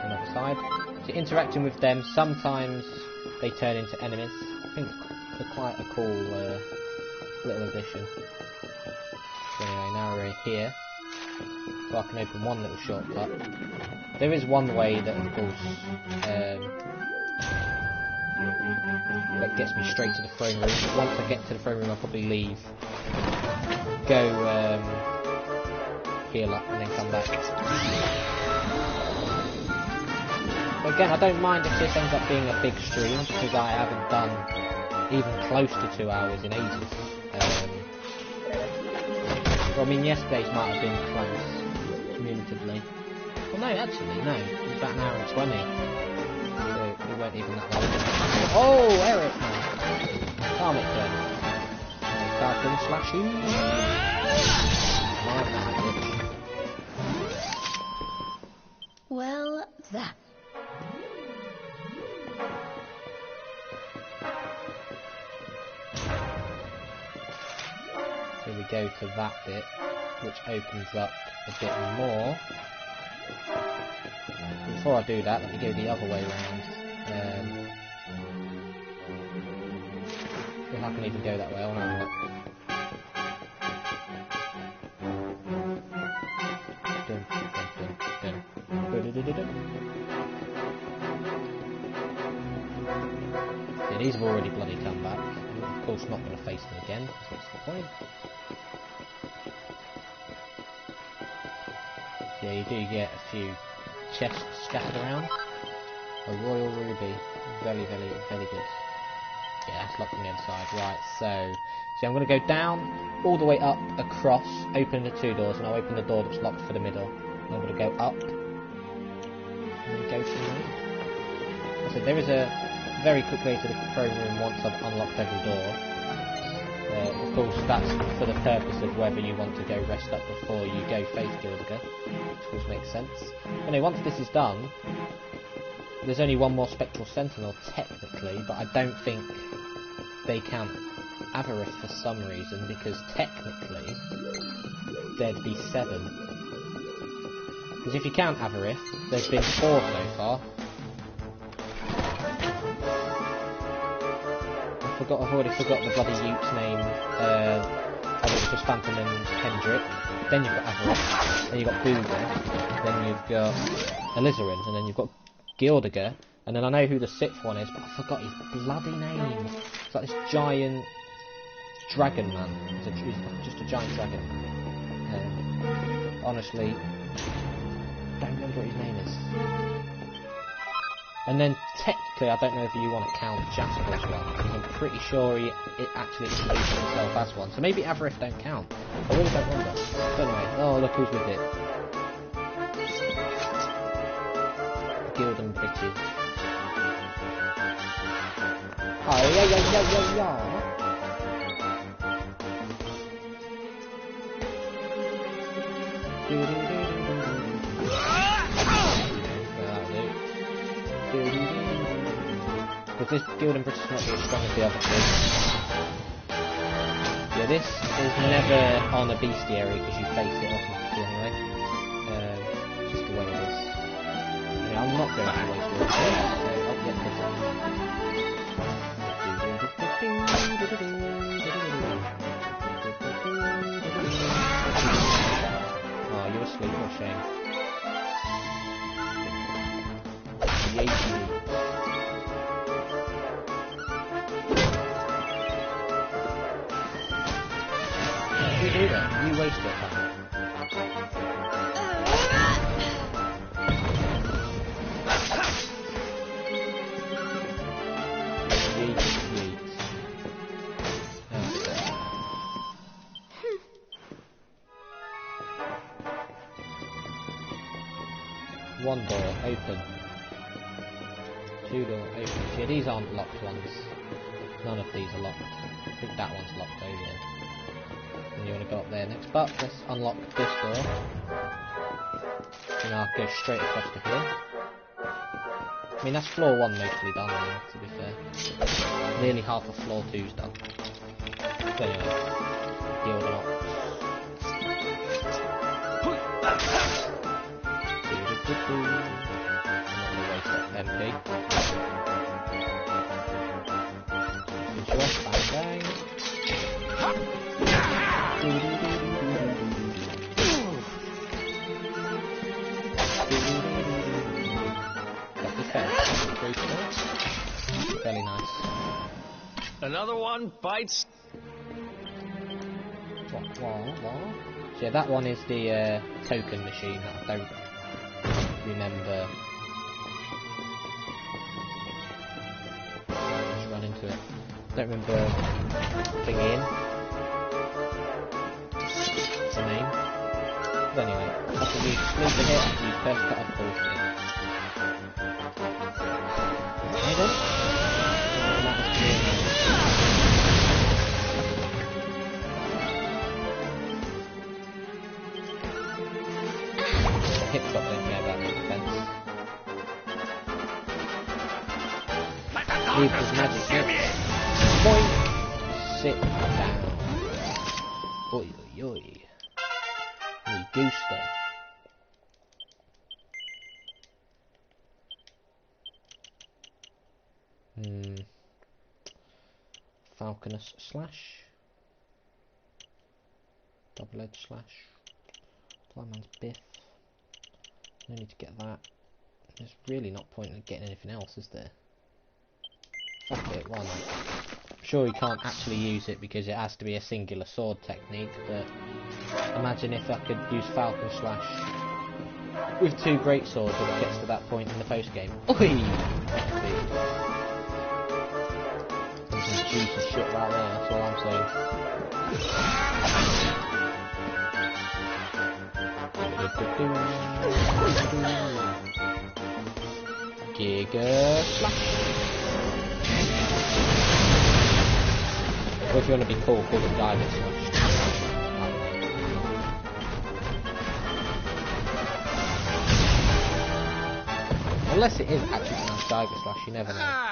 another side. So interacting with them, sometimes they turn into enemies. I think they're quite a cool little addition. So anyway, now we're here. So I can open one little shortcut. There is one way that, of course, that gets me straight to the throne room. Once I get to the throne room, I'll probably leave, go heal up, and then come back. But again, I don't mind if this ends up being a big stream, because I haven't done even close to 2 hours in ages. Well, I mean, yesterday's might have been close, cumulatively. Well, no, actually, no. It's about an hour and 20. So we weren't even that long. Oh, Erik! Calm it down. Cartoon slashing. Like that, bitch. Well, that. So we go to that bit, which opens up a bit more. Before I do that, let me go the other way around. If I can even go that way, I'll have a look. Dun, dun, dun, dun. Yeah, these have already bloody come back. I'm of course not going to face them again, so what's the point? So yeah, you do get a few chests scattered around. A royal ruby. Very, very, very good. Yeah, that's locked on the other side. Right, so I'm going to go down, all the way up, across, open the two doors, and I'll open the door that's locked for the middle. And I'm going to go up, and then go from there. So there is a very quick way to the throne room once I've unlocked every door. Of course, that's for the purpose of whether you want to go rest up before you go face Gyldygga, which of course makes sense. But no, once this is done, there's only one more Spectral Sentinel, technically, but I don't think they count Avarith for some reason, because technically there'd be 7. Because if you count Avarith, there's been 4 so far. I've already forgot the bloody Ute's name. It's just Phantom and Hendrik. Then you've got Avarith, then you've got Booger, then you've got Elusive, and then you've got Gyldygga, and then I know who the 6th one is, but I forgot his bloody name. It's like this giant dragon man. He's just a giant dragon. Honestly, I don't remember what his name is. And then technically, I don't know if you want to count Jasper as well, because I'm pretty sure it actually introduces himself as one. So maybe Avarith don't count. I really don't wonder. But anyway, oh look who's with it. Gildan bitches. Oh yeah. Because this Gildan British is not as strong as the other 2. Yeah, this is never on a bestiary because you face it automatically anyway. Just the way it is. Yeah, I'm not going to waste your time, so I'll get this on. Oh, you're asleep, what a shame. You do that, you waste your time. One door open. 2 door open. See, these aren't locked ones. None of these are locked. I think that one's locked over there. And you want to go up there next. But let's unlock this door. And I'll go straight across to here. I mean, that's floor 1 mostly done now, to be fair. Nearly half of floor 2's done. So anyway, deal with I'm not going to waste that MP. Just bang bang. Got the fence. Fairly nice. Another one bites. What? So yeah, that one is the token machine that I don't remember. Just run into it. Don't remember thingy in. What's the name? But anyway. can use sleeper hit, I can use first cut off bullshit. Okay then. Hip shot don't care about the defense. Leave his magic hit. Boink! Sit down. Oi oi oi. Oi goose there. Falconous slash. Double edge slash. Blind man's biff. No need to get that. There's really not point in getting anything else, is there? Fuck it, why not? I'm sure you can't actually use it because it has to be a singular sword technique, but imagine if I could use Falcon Slash with 2 great swords when it gets to that point in the post game. Oi! There's some juicy shit right there, that's all I'm saying. Giga Slash. Or if you want to be cool, call it Diver Slash. Unless it is actually pronounced Diver Slash, you never know.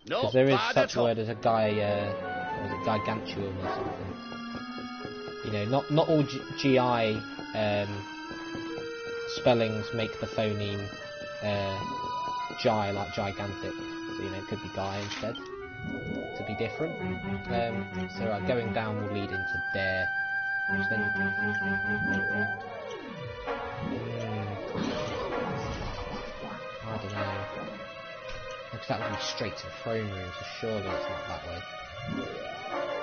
Because there is such a word as a Gigantuum or something. You know, not all GI spellings make the phoneme Gi like gigantic. So, you know, it could be Guy instead. To be different. So going down will lead into there. Which then I don't know. Because that would be straight to the throne room, so surely it's not that way.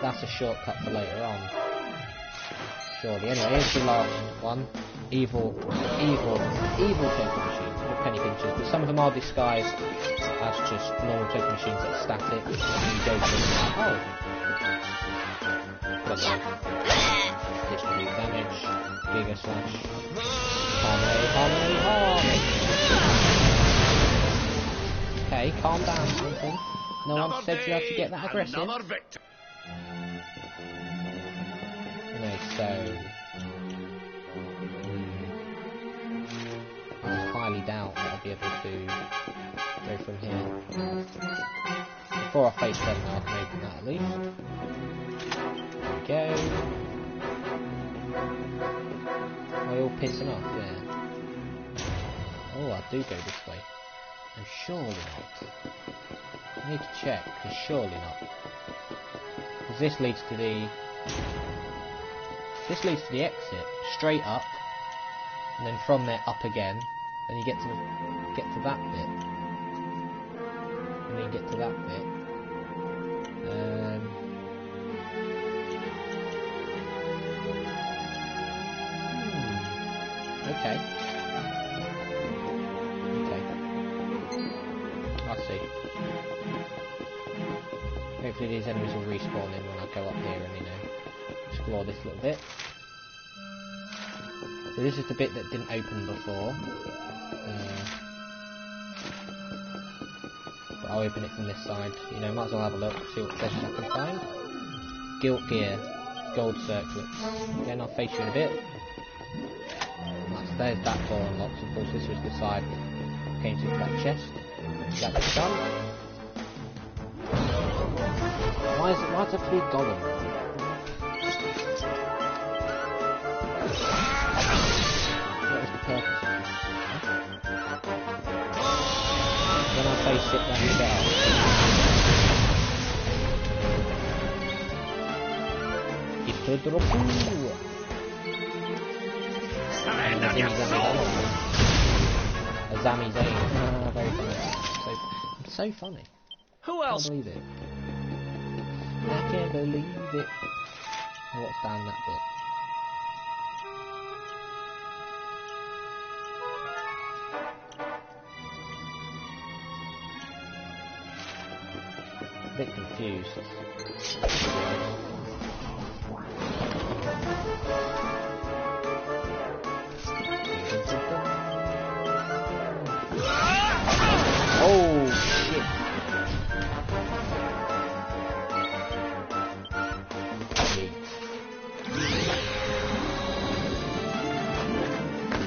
That's a shortcut for later on. Surely. Anyway, here's the last one. Evil token machines, or penny pinchers, but some of them are disguised as just normal token machines that are static. And you go for distribute damage, Giga Slash, harmony. Okay, calm down, something. No one said you had to get that aggressive. No, so I highly doubt that I'll be able to go from here. Before I face them, I can open that at least. There we go. Are we all pissing off? Yeah. Oh, I do go this way. And surely not. I need to check, because surely not. Because this leads to the exit, straight up, and then from there up again, and you get to that bit, and then you get to that bit. Okay. I see. Hopefully these enemies will respawn in when I go up here and, you know, explore this little bit. So this is the bit that didn't open before. But I'll open it from this side. You know, might as well have a look, see what treasures I can find. Gilt gear, gold circlets. Again, I'll face you in a bit. There's that door unlocked. Of course, this was the side that came to that chest. That was done. Why does it have to be a golem? What is the purpose of this? When I face it, then you get out. A Zami Zane. Very funny. So funny. Who else? I can't believe it. I can't believe it. What's down that bit? A bit confused.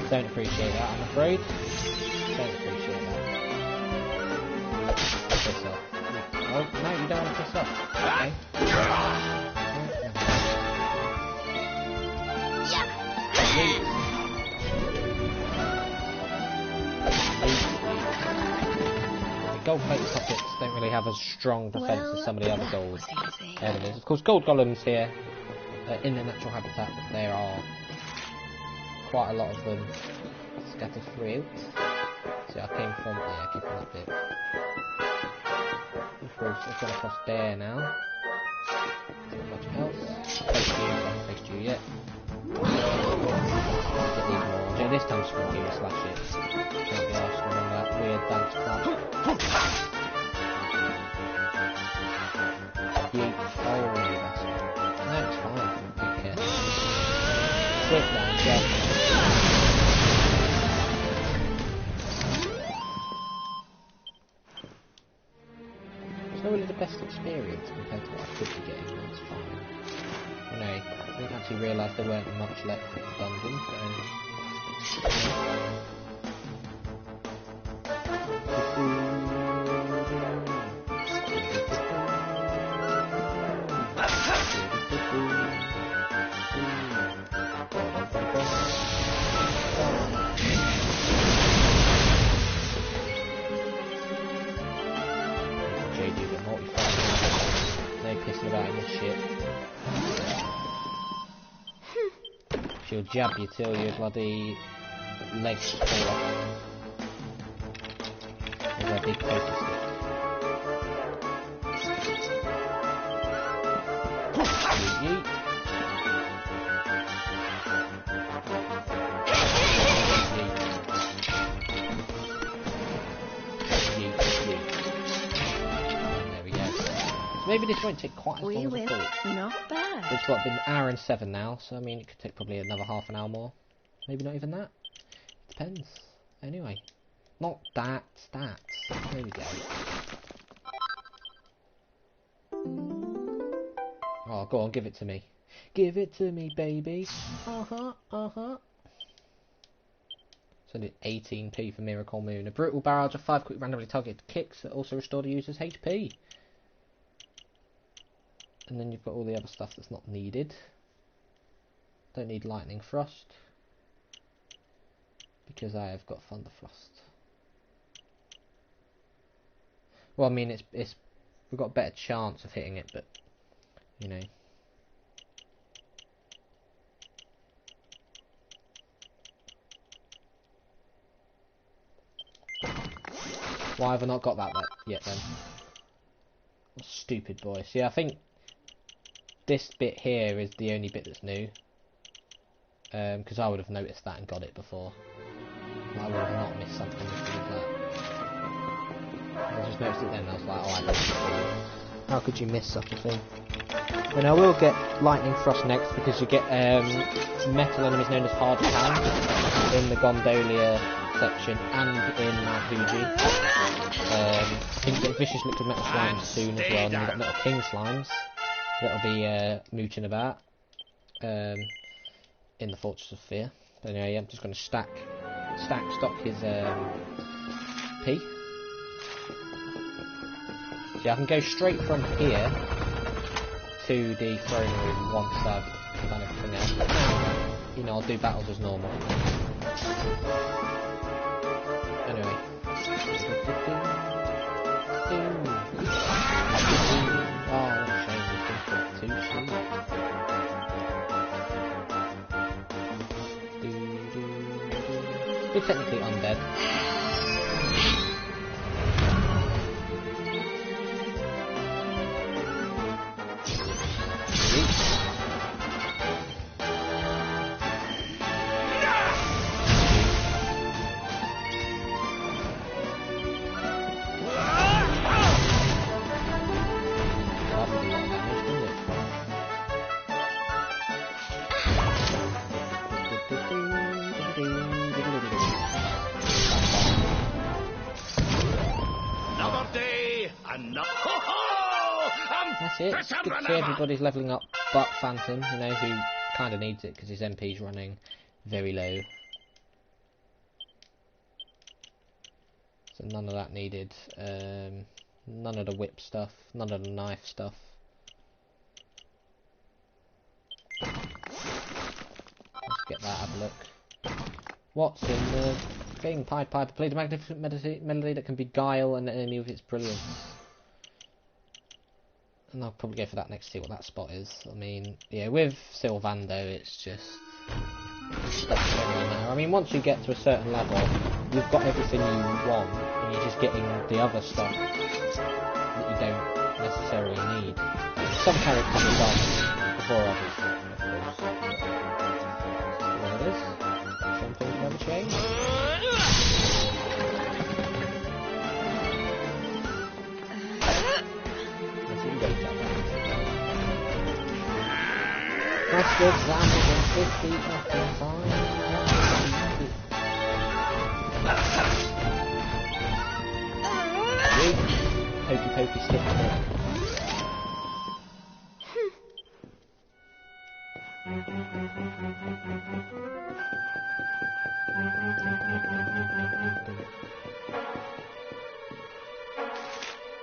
Don't appreciate that, I'm afraid. Don't appreciate that. Piss off. Oh, no, you don't want to piss off. Okay. The gold-plated puppets don't really have as strong defence as some of the other gold enemies. Of course, gold golems here, in their natural habitat, there are quite a lot of them scattered throughout. See, I came from that bit. I've gone across there now. Not much else. Faced you, I haven't faced you yet. Get these more. Yeah, this time Spooky will slash it. Can't be asked to remember that weird dance crap. Yeet. Oh, you bastard. No, it's fine. Don't care. Sit down, Jeff. It's not really the best experience compared to what I could be getting, but it's fine. You know, I didn't actually realise there weren't much left of the dungeon, no pissing about in this shit. She'll jab you till your bloody legs fall off. With her big poker stick. Yeet. Maybe this won't take quite as long as I thought. Not bad. It's what, been an hour and 7 now, so I mean it could take probably another half an hour more. Maybe not even that. Depends. Anyway. Not that, stats. There we go. Oh, go on, give it to me. Give it to me, baby. Uh-huh. So I did 18p for Miracle Moon. A brutal barrage of 5 quick randomly targeted kicks that also restore the user's HP. And then you've got all the other stuff that's not needed. Don't need Lightning Frost. Because I have got Thunder Frost. Well, I mean, we've got a better chance of hitting it, but, you know. Why have I not got that yet then? Stupid boy. See, I think this bit here is the only bit that's new. Because I would have noticed that and got it before. I would have not missed something as good as that. I just noticed it then and I was like, oh, I don't know. How could you miss such a thing? And I will get Lightning Frost next because you get metal enemies known as hard can in the Gondolia section and in Mount Fuji. You can get Vicious Liquid Metal Slimes soon as well, and then you've got Metal King Slimes that'll be mooching about in the Fortress of Fear. But anyway, I'm just going to stock his P. See, I can go straight from here to the throne room once I've done everything else. You know, I'll do battles as normal. Anyway. Oh, what a shame we couldn't put 2 sheep. We're technically undead. That's it. It's good to see everybody's levelling up but Phantom, you know, who kind of needs it because his MP's running very low. So none of that needed. None of the whip stuff. None of the knife stuff. Let's get that, have a look. What's in the thing? Pied Piper played a magnificent melody that can beguile an enemy with its brilliance. And I'll probably go for that next to see what that spot is. I mean, yeah, with Sylvando, it's just... That doesn't really matter. I mean, once you get to a certain level, you've got everything you want, and you're just getting the other stuff that you don't necessarily need. Some characters are done before others, of course. That's the way it is. Some things never change. That's good, that was 50 fucking time. Hokey pokey stick.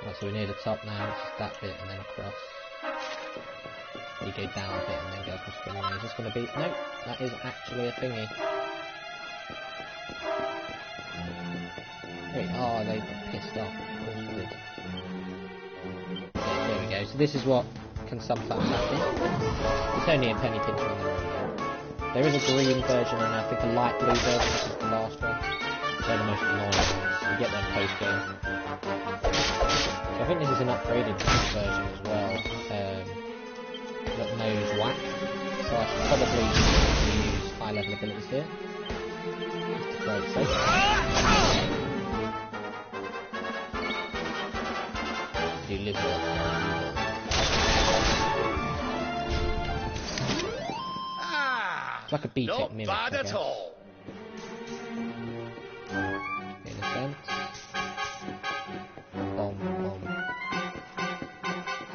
Right, so we're near the top now, it's just that bit and then across. You go down a bit and then go across the maze. Is this going to be... No, that is actually a thingy. Wait, oh, they got pissed off. Yeah, there we go. So this is what can sometimes happen. It's only a penny pincher on the road. There is a green version and I think a light blue version. This is the last one. They're the most annoying ones. You get them post-game. So I think this is an upgraded version as well. That knows whack, so I should probably use high level abilities here. Just to play it safe. Do live well. It's like a BTEC mimic, I guess. In a sense. Bomb, bomb.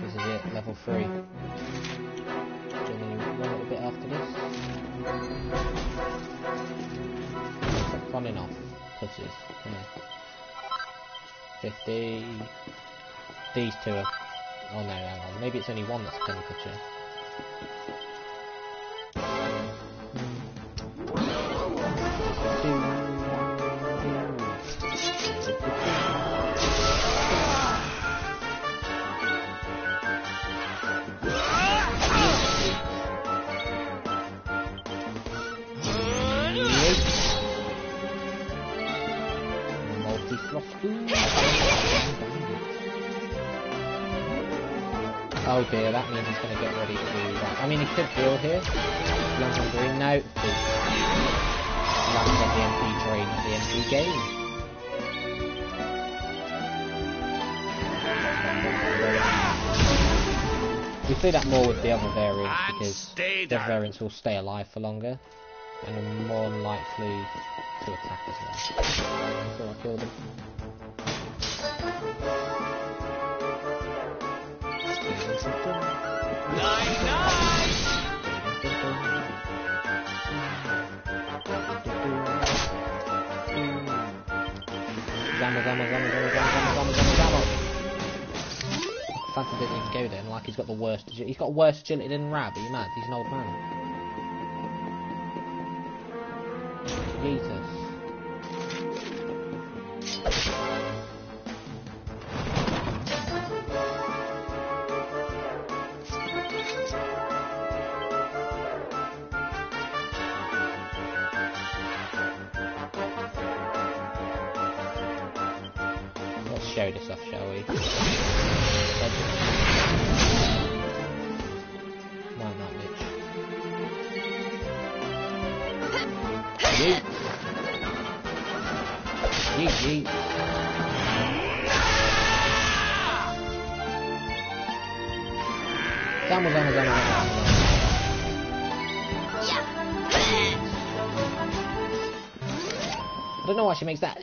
This is it, level 3. One little bit after this. Stop running off, pussies. Come here. 50. These two are... Oh no, hang on. Maybe it's only one that's a penny pitcher. Oh dear, that means he's going to get ready to do that. I mean, he could heal here. Lands on green. No. Lands on the MP drain of the MP game. We see that more with the other variants because the variants will stay alive for longer and are more likely to attack as well. So I killed him. Zammo. Phantom didn't even go there, and like he's got the worst. He's got worse agility than Rab. Are you mad? He's an old man. Jesus. Show this off, shall we? Mind that bitch. Yeet. Yeet, yeet. Zammo. I don't know why she makes that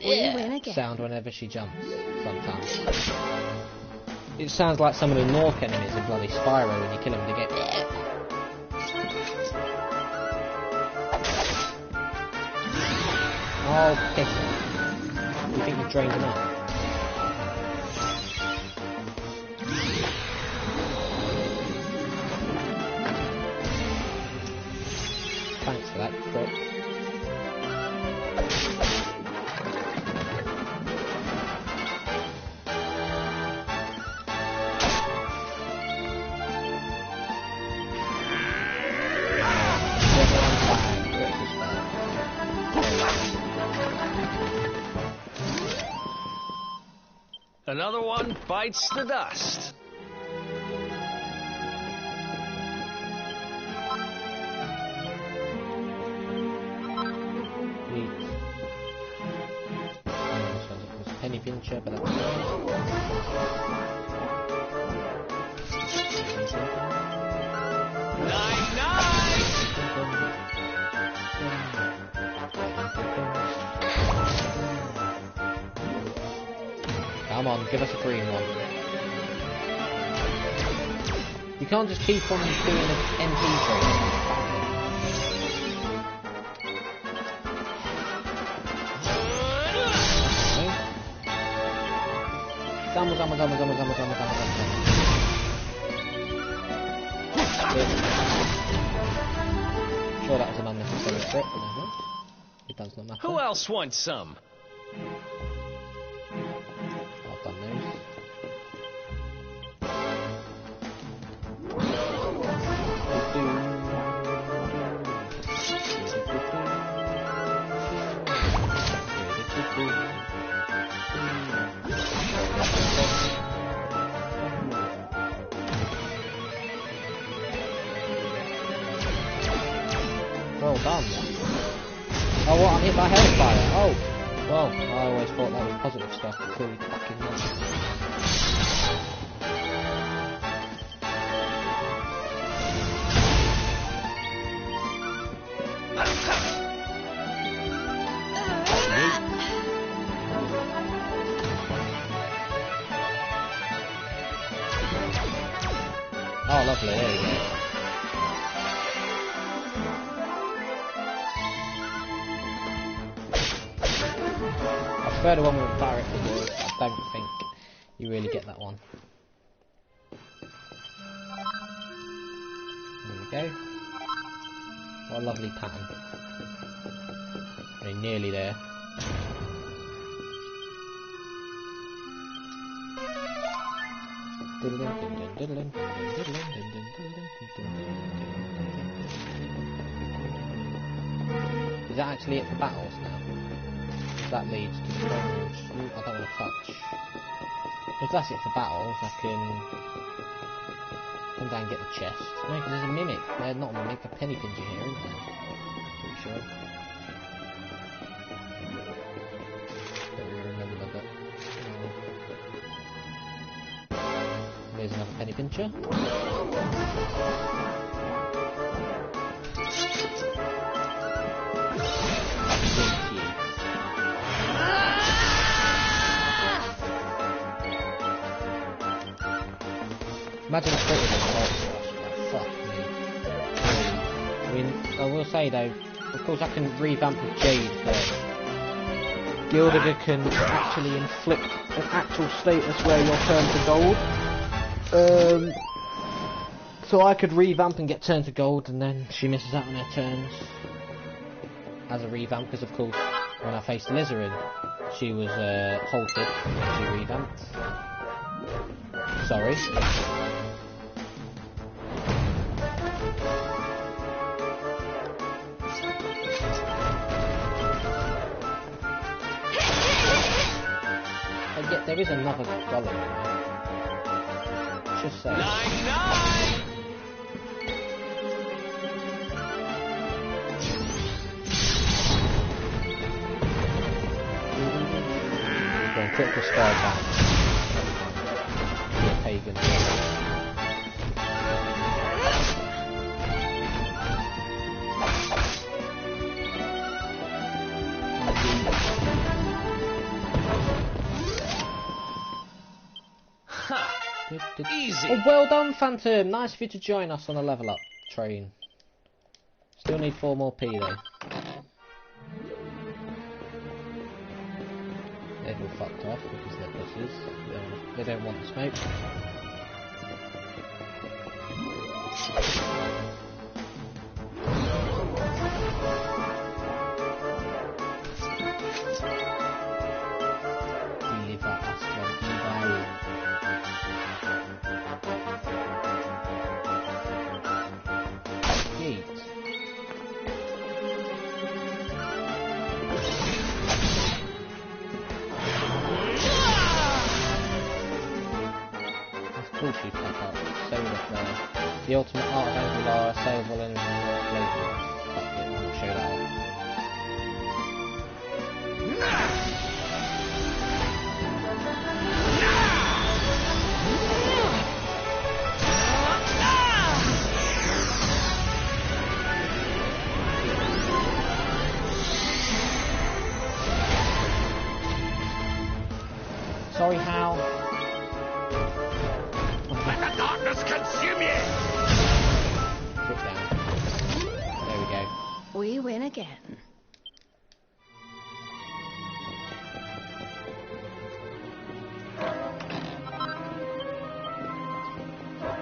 sound whenever she jumps, sometimes. It sounds like some of the Nork enemies in bloody Spyro when you kill them, they get... Oh, piss it. You think you've drained them out? for that crit. Another one bites the dust. Penny pincher, but that's come on, give us a green one. You can't just keep on doing the MP trade. Sure, that was an unnecessary crit, but never mind. It does not matter. Who else wants some? I've done those. Well done. Oh, what? I'm hit by hellfire. Oh, well, I always thought that was positive stuff until you fucking won. Oh, lovely. There you go. I prefer the one with Barrett because I don't think you really get that one. There we go. What a lovely pattern. We're nearly there. Is that actually it for battles now? That leads to the bronze. Ooh, I don't want to touch. If that's it for battles, I can come down and get the chest. No, because there's a mimic. Not a mimic, a penny pincher here, isn't there? Pretty sure. Don't really remember, but... There's another penny pincher. Imagine a crit with this boss. Fuck me. I mean, I will say though, of course I can revamp with Jade, but Gyldygga can actually inflict an actual status where you're turned to gold. So I could revamp and get turned to gold, and then she misses out on her turns as a revamp, because of course when I faced Elusive, she was halted when she revamped. Sorry. And yet there is another golem in there. Just saying. 9-9! We're going critical spell down. Pagan. Easy. Oh, well done, Phantom. Nice of you to join us on the level up train. Still need 4 more P though. They've all fucked off because they're pussies. They don't want the smoke. two pop up. Solar Flare. The ultimate art of Angular, saleable and flavor. Fuck it, I'll show that off. Sorry, Hal. Let the darkness consume you! Sit down. There we go. We win again.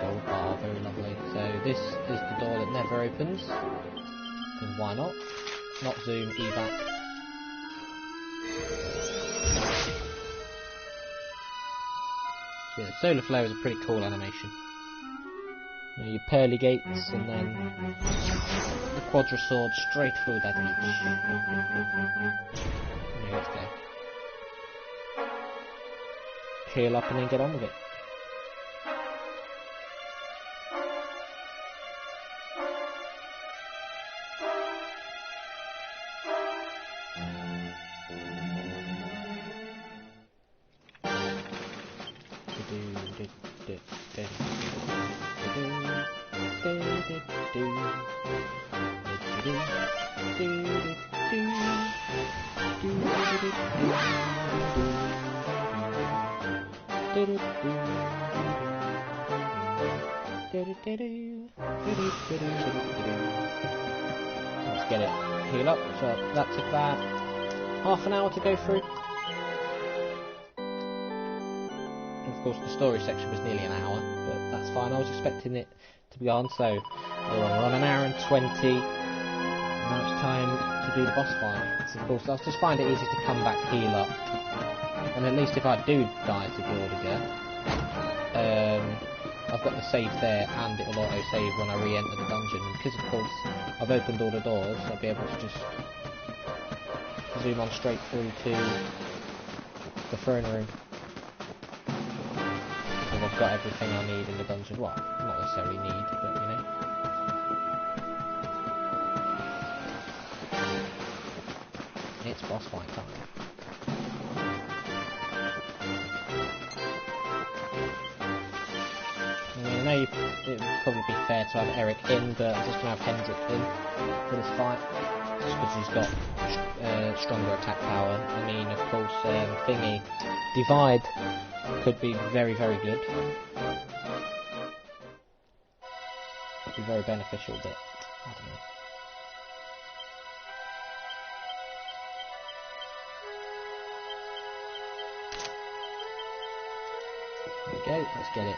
Gold bar, very lovely. So this is the door that never opens. And why not? Not zoom, evac. Yeah, Solar Flare is a pretty cool animation. You know, your pearly gates and then the Quadra Sword straight through that reach. Yeah, let's go. Heal up and then get on with it. Let's get it. Heal up. So that took about half an hour to go through. And of course the story section was nearly an hour, but that's fine. I was expecting it to be on, so we're on an hour and 20. Now it's time to do the boss fight. So of course I just find it easy to come back, heal up, and at least if I do die to Gyldygga, I've got the save there and it will auto-save when I re-enter the dungeon. And because of course I've opened all the doors, I'll be able to just zoom on straight through to the throne room. Because I've got everything I need in the dungeon. Well, not necessarily need, but you know. It's boss fight time. I know it would probably be fair to have Erik in, but I'm just going to have Hendrik in for this fight, just because he's got stronger attack power. I mean, of course, thingy, Divide could be very, very good. Could be very beneficial, but I don't know. There we go, let's get it.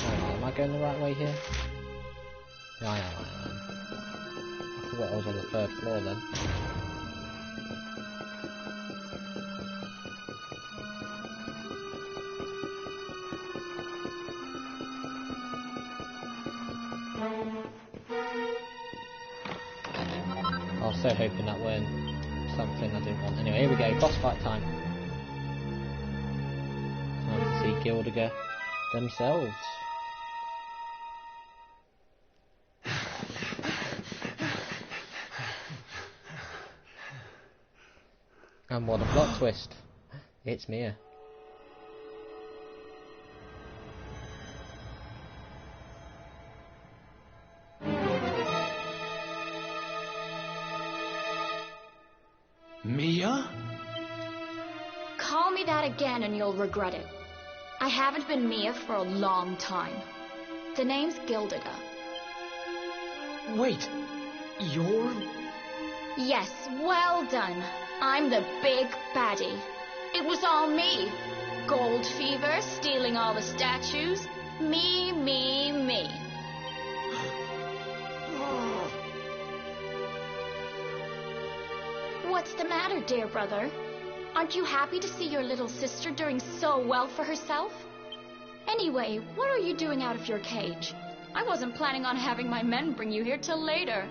Am I going the right way here? Yeah, I am. I forgot I was on the 3rd floor then. I was so hoping that weren't something I didn't want. Anyway, here we go, boss fight time. Time to see Gyldygga themselves. And what a plot twist. It's Mia. Mia? Call me that again and you'll regret it. I haven't been Mia for a long time. The name's Gyldygga. Wait, you're... Yes, well done. I'm the big baddie. It was all me. Gold fever, stealing all the statues. Me. What's the matter, dear brother? Aren't you happy to see your little sister doing so well for herself? Anyway, what are you doing out of your cage? I wasn't planning on having my men bring you here till later.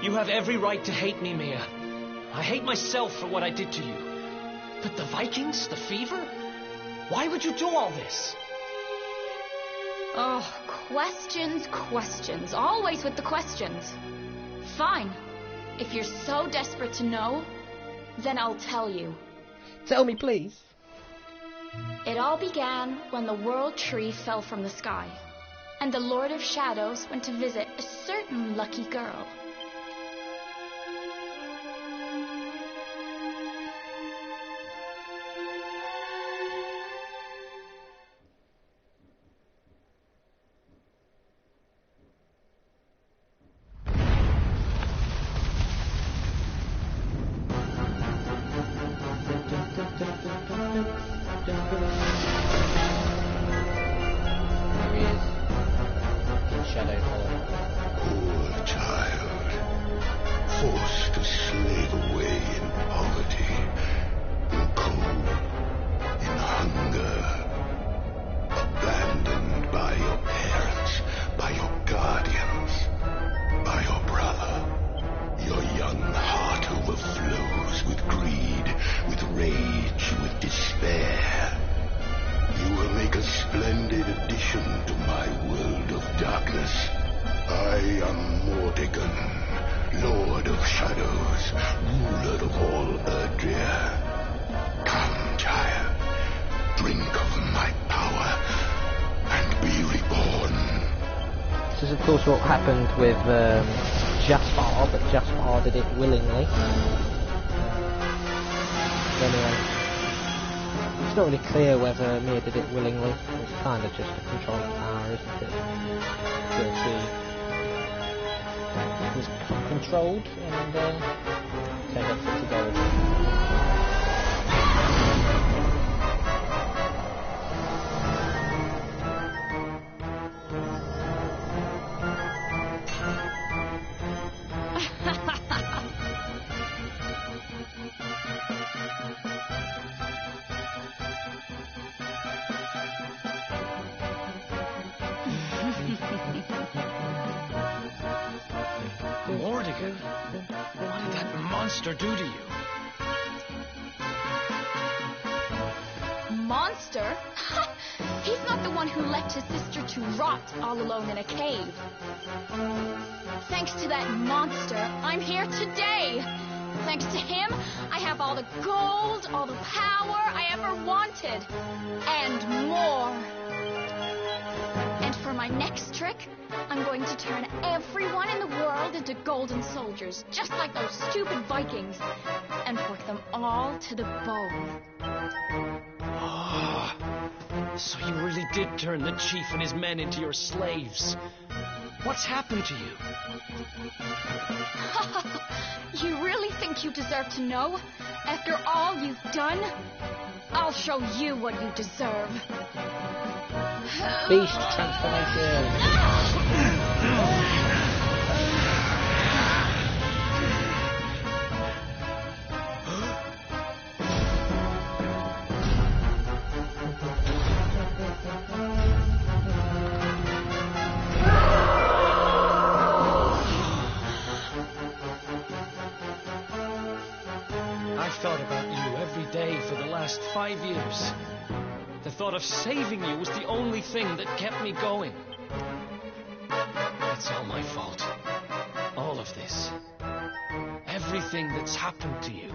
You have every right to hate me, Mia. I hate myself for what I did to you. But the Vikings, the fever? Why would you do all this? Oh, questions, questions. Always with the questions. Fine. If you're so desperate to know, then I'll tell you. Tell me, please. It all began when the World Tree fell from the sky, and the Lord of Shadows went to visit a certain lucky girl. Poor child, forced to slave away in poverty, in cold, in hunger, abandoned by your parents, by your guardians, by your brother. Your young heart overflows with greed, with rage, with despair. You will make a splendid addition to my world of darkness. I am Mordegon, Lord of Shadows, ruler of all Erdrea. Come, child, drink of my power and be reborn. This is, of course, what happened with Jaspar, but Jaspar did it willingly. Anyway. It's not really clear whether Mia did it willingly. It's kind of just a control power, isn't it? It was controlled and turned up to go. Mordegon? What did that monster do to you? Monster? He's not the one who left his sister to rot all alone in a cave. Thanks to that monster, I'm here today. Thanks to him, I have all the gold, all the power I ever wanted, and more. And for my next trick, I'm going to turn everyone in the world into golden soldiers, just like those stupid Vikings, and work them all to the bone. Oh, so you really did turn the chief and his men into your slaves. What's happened to you? You really think you deserve to know? After all you've done? I'll show you what you deserve. Beast transformation. I've thought about you every day for the last 5 years. The thought of saving you was the only thing that kept me going. It's all my fault. All of this. Everything that's happened to you.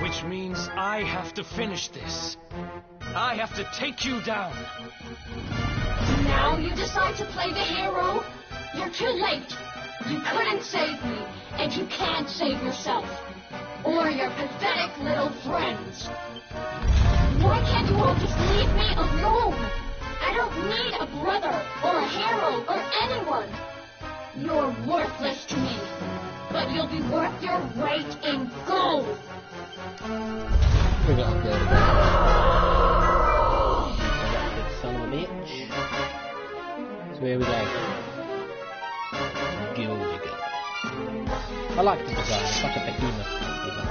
Which means I have to finish this. I have to take you down. Now you decide to play the hero? You're too late. You couldn't save me, and you can't save yourself. Or your pathetic little friends. Why can't you all just leave me alone? I don't need a brother, or a hero, or anyone. You're worthless to me, but you'll be worth your weight in gold. We got good. Son of a bitch. Here we go. Gyldygga. I like the design, it's like a behemoth design.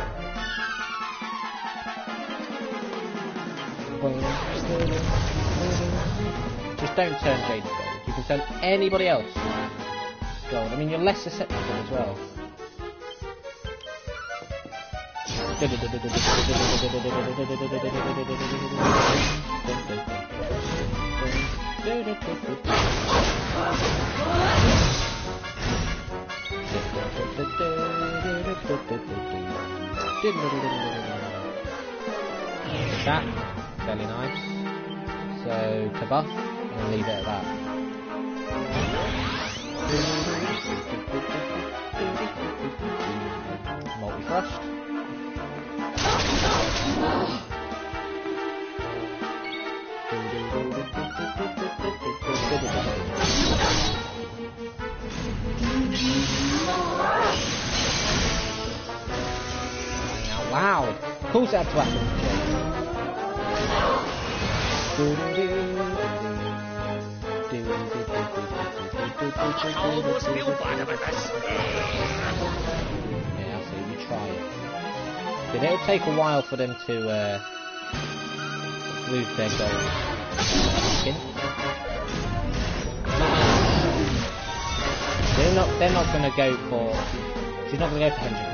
Just don't turn Jade gold. You can turn anybody else gold. I mean, you're less susceptible as well. That, fairly nice. So, to buff, and leave it at that. Multi-thrust. Wow! Cool set to happen. Yeah, so you try it. But it'll take a while for them to lose their gold skin. They're not gonna go for. She's not gonna go for Hendrik.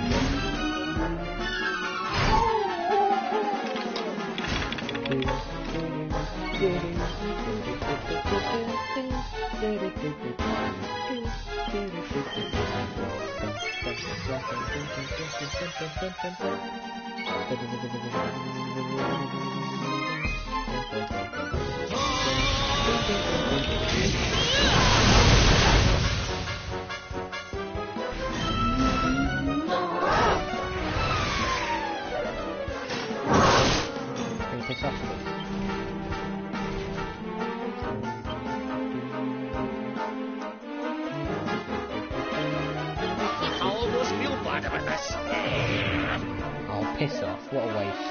Oh, piss off. What a waste.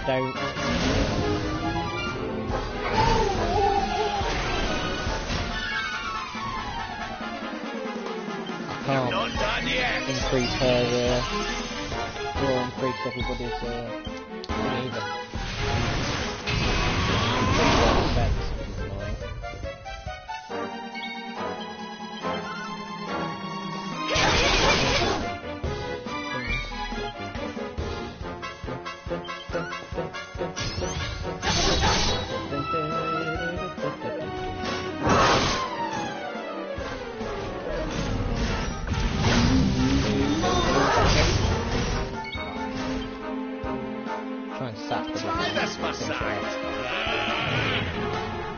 Don't. I can't increase her, or increase everybody's thing either.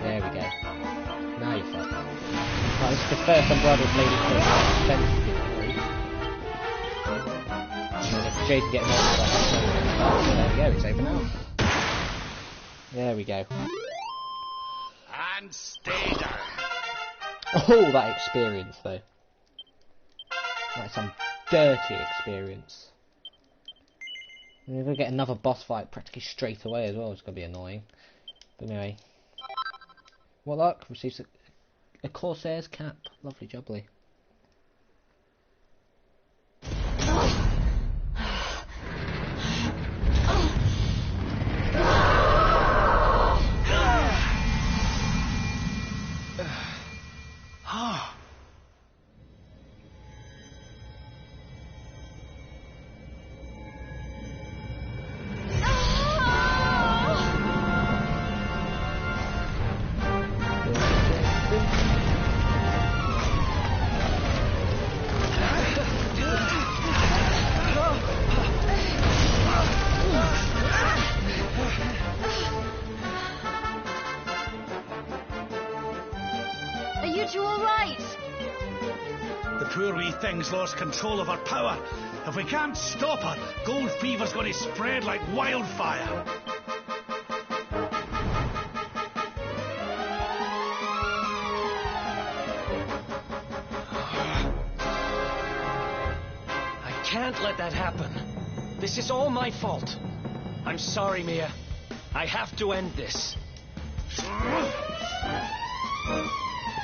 There we go. Now you're fucked. Right, this is the first umbrella lady for sensitive degree. And then if Jade can get more stuff, so there we go, it's over now. There we go. And stay there. Oh, that experience though. That's some dirty experience. And we're going to get another boss fight practically straight away as well, it's going to be annoying. But anyway. What luck? Receives a Corsair's cap. Lovely jubbly. did you all right? The poor wee thing's lost control of her power. If we can't stop her, gold fever's going to spread like wildfire. I can't let that happen. This is all my fault. I'm sorry, Mia. I have to end this.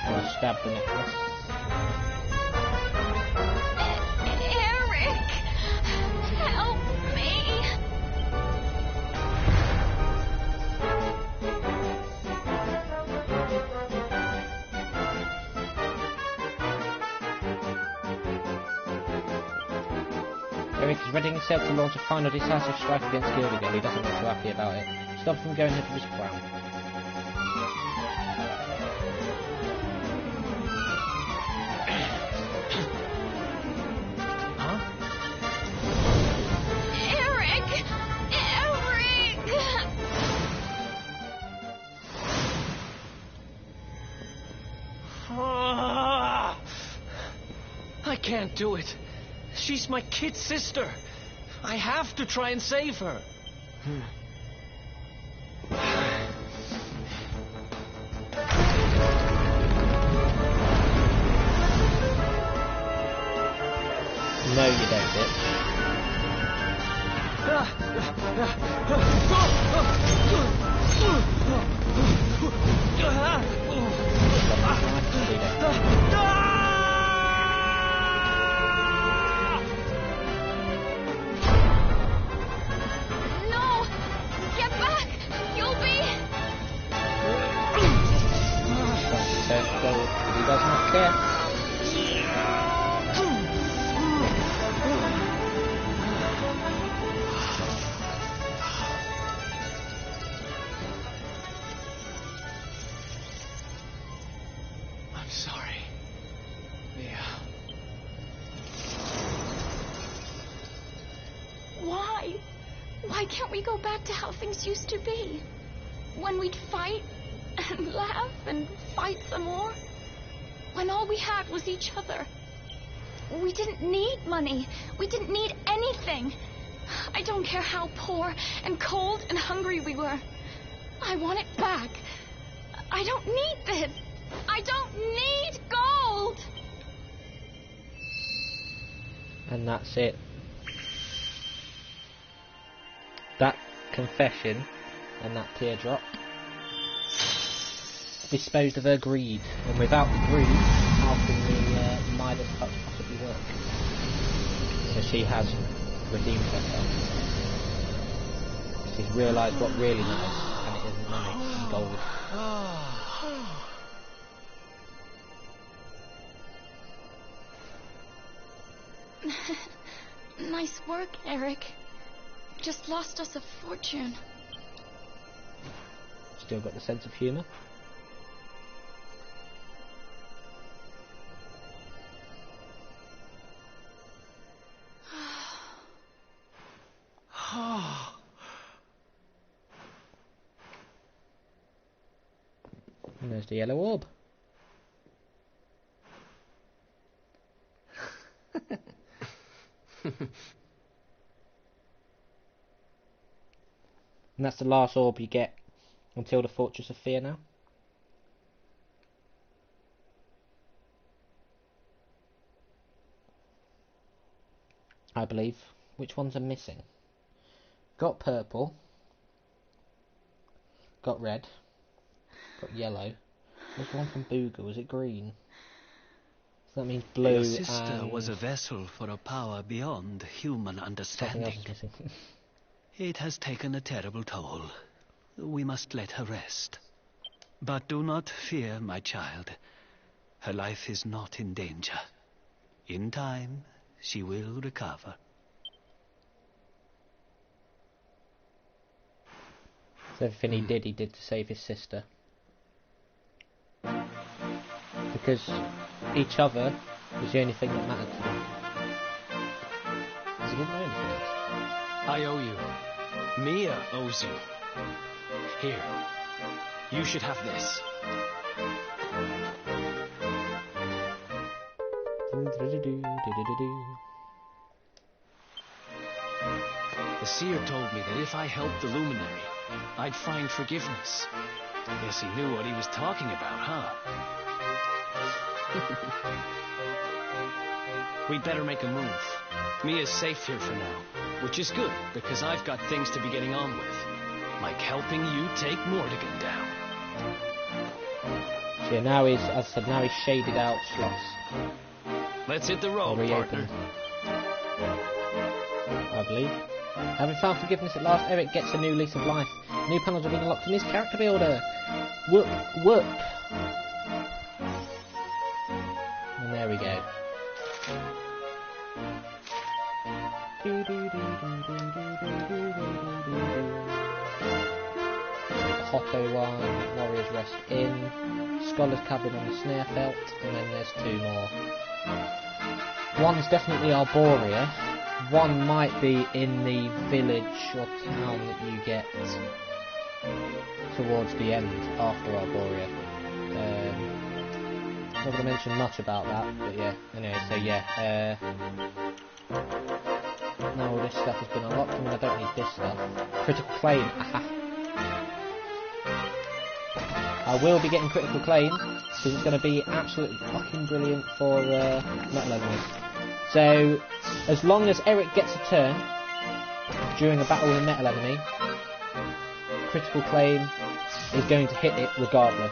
I'll stab the necklace. Erik! Help me! Erik is readying himself to launch a final decisive strike against Gyldygga. He doesn't look too happy about it. Stop him from going ahead with his crown. Erik! I can't do it. She's my kid sister. I have to try and save her. No, you don't, bitch. No! Get back! You'll be... He does not care. I'm sorry, Mia. Why? Why can't we go back to how things used to be? When we'd fight and laugh and fight some more? When all we had was each other. We didn't need money. We didn't need anything. I don't care how poor and cold and hungry we were. I want it back. I don't need this. I don't need gold. And that's it. That confession and that teardrop disposed of her greed, and without greed, how can the Midas touch possibly work? So she has redeemed herself. She's realised what really matters, and it isn't money and gold. Nice work, Erik. Just lost us a fortune. Still got the sense of humour. And there's the yellow orb. And that's the last orb you get until the Fortress of Fear now. I believe. Which ones are missing? Got purple. Got red. Got yellow. There's one from Boogle. Was it green? So that means blue. Your sister and was a vessel for a power beyond human something else understanding. is missing. It has taken a terrible toll. We must let her rest. But do not fear, my child. Her life is not in danger. In time, she will recover. So everything he did to save his sister. Because each other was the only thing that mattered to them. Because he didn't know anything else. I owe you. Mia owes you. Here. You should have this. The seer told me that if I helped the luminary, I'd find forgiveness. Guess he knew what he was talking about, huh? We'd better make a move. Mia's safe here for now, which is good, because I've got things to be getting on with. Like helping you take Mordigan down. So yeah, now he's, as I said, now he's shaded out slots. Let's hit the road, partner. I believe. Having found forgiveness at last, Erik gets a new lease of life. New panels have been unlocked in his character builder. Whoop, whoop. And there we go. Hotto one, Warrior's Rest Inn, Scholar's Cabin on the Sniflheim, and then there's two more. One's definitely Arborea. One might be in the village or town that you get towards the end after Arborea. Not going to mention much about that, but yeah. Anyway, so yeah. Now all this stuff has been unlocked. I mean, I don't need this stuff. Critical Claim. Aha. I will be getting Critical Claim because it's going to be absolutely fucking brilliant for metal enemies. So, as long as Erik gets a turn during a battle with a metal enemy, Critical Claim is going to hit it regardless.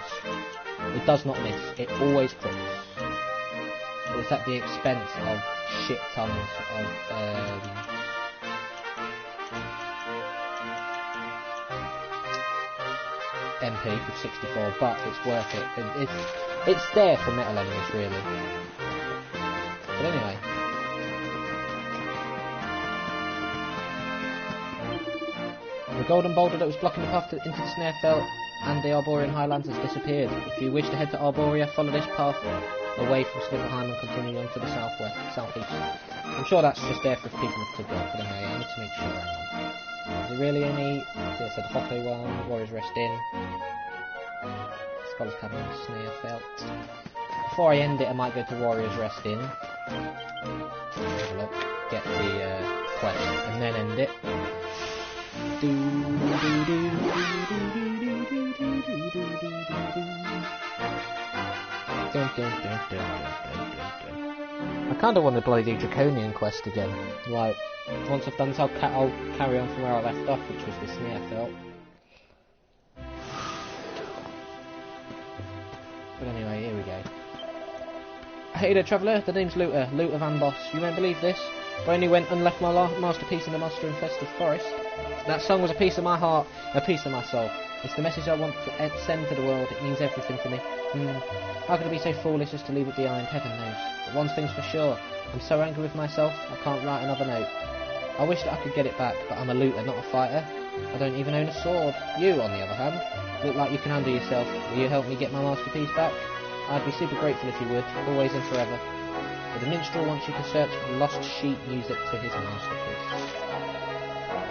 It does not miss. It always crits. It's at the expense of shit tons of MP with 64, but it's worth it. It's there for metal enemies, really. But anyway. The golden boulder that was blocking the path into the Sniflheim and the Arborean Highlands has disappeared. If you wish to head to Arborea, follow this path away from Sniflheim and continue on to the southeast. I'm sure that's just there for people to go, but anyway, I need to make sure. Is there really any? As I said, Hotto one, Warrior's Rest Inn, Scholar's Cabin on the Sniflheim. Before I end it, I might go to Warrior's Rest Inn. Have a look, get the quest, and then end it. I kind of want to bloody do Draconian quest again. Like, once I've done this, I'll carry on from where I left off, which was the Sniflheim. But anyway, here we go. Hey there, traveller. The name's Luther Van Boss. You won't believe this, but I only went and left my masterpiece in the monster-infested forest. That song was a piece of my heart, a piece of my soul. It's the message I want to send to the world. It means everything to me. How could I be so foolish as to leave it behind? Heaven knows. But one thing's for sure. I'm so angry with myself, I can't write another note. I wish that I could get it back, but I'm a looter, not a fighter. I don't even own a sword. You, on the other hand, look like you can handle yourself. Will you help me get my masterpiece back? I'd be super grateful if you would, always and forever. But the minstrel wants you to search for the lost sheet music to his masterpiece.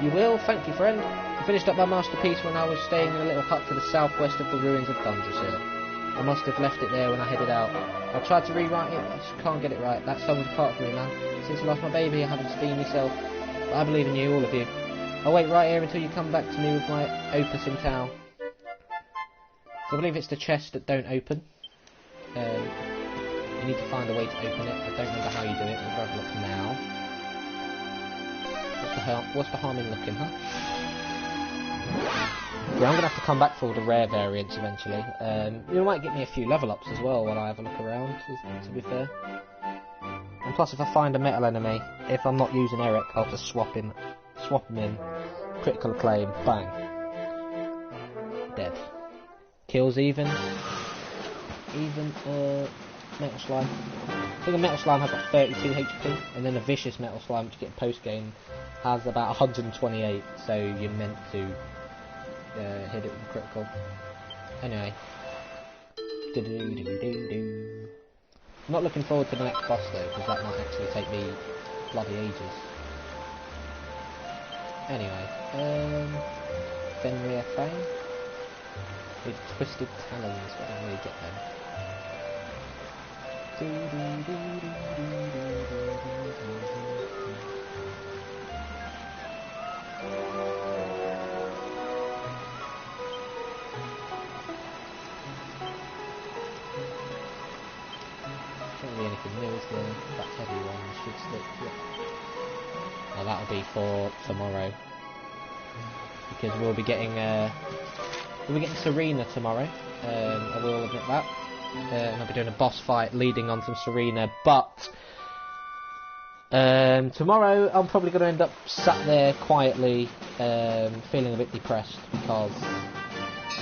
You will? Thank you, friend. I finished up my masterpiece when I was staying in a little hut to the southwest of the ruins of Thundersill. I must have left it there when I headed out. I tried to rewrite it, I just can't get it right. That song's a part of me, man. Since I lost my baby, I haven't been myself. But I believe in you, all of you. I'll wait right here until you come back to me with my opus in tow. So I believe it's the chests that don't open. You need to find a way to open it. I don't remember how you do it. We'll have a look now. What's the harm in looking, huh? Yeah, I'm going to have to come back for all the rare variants eventually. You might get me a few level ups as well while I have a look around, to be fair. And plus, if I find a metal enemy, if I'm not using Erik, I'll just swap him in. Critical Claim, bang. Dead. Kills even Metal Slime. I think a Metal Slime has like 32 HP, and then a Vicious Metal Slime, which you get post-game, has about 128, so you're meant to hit it with a critical. Anyway. I'm not looking forward to the next boss though, because that might actually take me bloody ages. Anyway, Fenrir Fang with Twisted Talons, where do we get them? Shouldn't be anything new, is there? That heavy one should stick. Yeah. Well, that'll be for tomorrow, because we'll be getting Serena tomorrow. I will admit that, and I'll be doing a boss fight leading on from Serena. But tomorrow I'm probably going to end up sat there quietly, feeling a bit depressed because,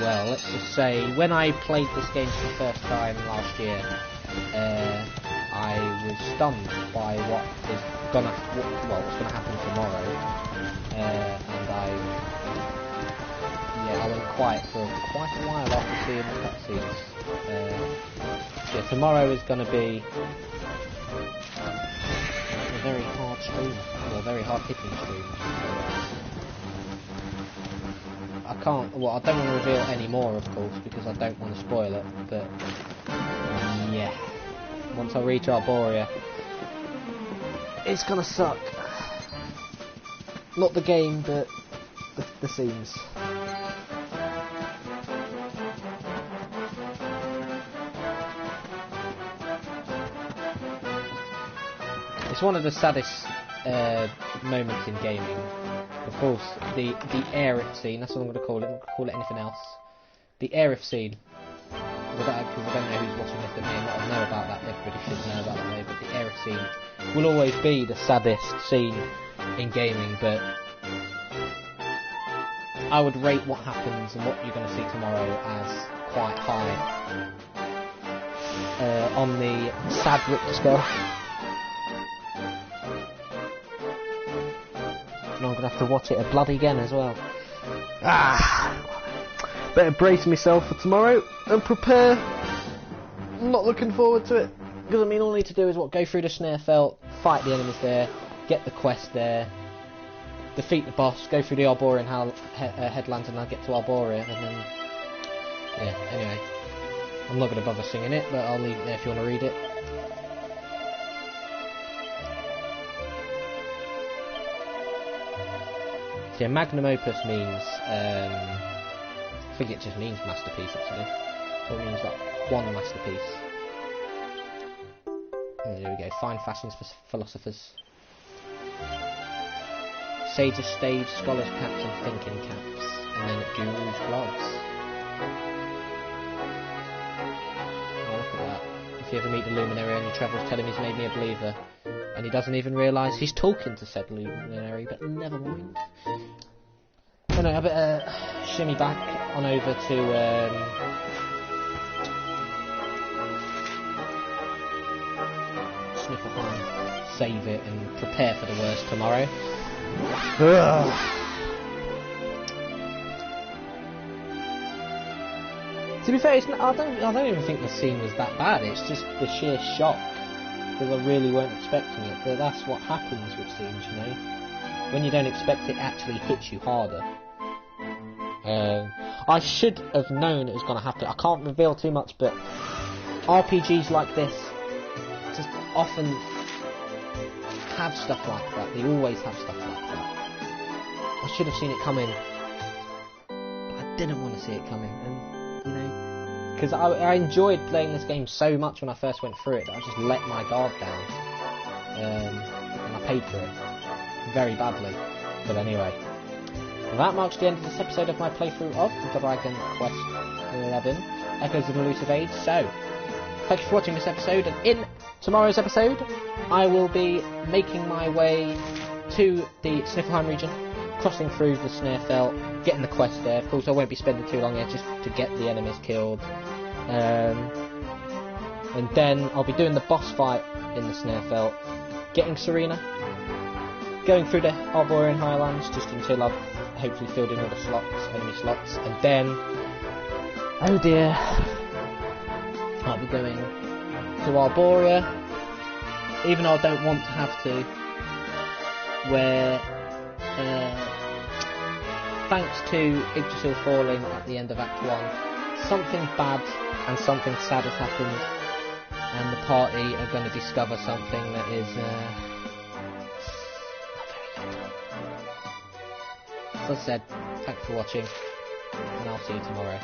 well, let's just say when I played this game for the first time last year, I was stunned by what's gonna happen tomorrow, and I went quiet for quite a while after seeing the cutscenes. Yeah, tomorrow is going to be a very hard stream, or a very hard hitting stream. I don't want to reveal any more, of course, because I don't want to spoil it, but yeah, once I reach Arborea, it's gonna suck. Not the game, but the scenes. It's one of the saddest moments in gaming. Of course, the Erik scene, that's what I'm going to call it. I'm not going to call it anything else. The Erik scene, because I don't know who's watching this that may not know about that. Everybody should know about that, but the Erik scene will always be the saddest scene in gaming, but I would rate what happens and what you're going to see tomorrow as quite high on the sad Richter scale. And I'm going to have to watch it a bloody again as well. Better brace myself for tomorrow and prepare. I'm not looking forward to it, because I mean all I need to do is go through the Sniflheim, fight the enemies there, get the quest there, defeat the boss, go through the Arborean headlands, and I'll get to Arborea, and then yeah. Anyway, I'm not going to bother singing it, but I'll leave it there if you want to read it. So yeah, magnum opus means, I think it just means masterpiece actually. Or it means like one masterpiece. And there we go, fine fashions for philosophers. Sages stage, scholars caps and thinking caps. And then ghouls gloves. Oh, look at that. If you ever meet a luminary on your travels, tell him he's made me a believer. And he doesn't even realise he's talking to said luminary, but never mind. Anyway, I better shimmy back on over to Sniflheim, save it and prepare for the worst tomorrow. To be fair, I don't even think the scene was that bad. It's just the sheer shock, because I really weren't expecting it. But that's what happens with scenes, you know. When you don't expect it, it actually hits you harder. I should have known it was going to happen. I can't reveal too much, but RPGs like this just often have stuff like that. They always have stuff like that. I should have seen it coming, but I didn't want to see it coming, and you know, because I enjoyed playing this game so much when I first went through it that I just let my guard down, and I paid for it very badly. But anyway, that marks the end of this episode of my playthrough of Dragon Quest 11 Echoes of an Elusive Age. So, thank you for watching this episode, and in tomorrow's episode I will be making my way to the Sniflheim region, crossing through the Sniflheim, getting the quest there. Of course I won't be spending too long here just to get the enemies killed, and then I'll be doing the boss fight in the Sniflheim, getting Serena, going through the Arborean Highlands just until I've hopefully filled in all the enemy slots, and then, oh dear, I'll be going to Arborea, even though I don't want to have to, where, thanks to Yggdrasil falling at the end of Act 1, something bad and something sad has happened, and the party are going to discover something that is not very good. As I said, thanks for watching, and I'll see you tomorrow.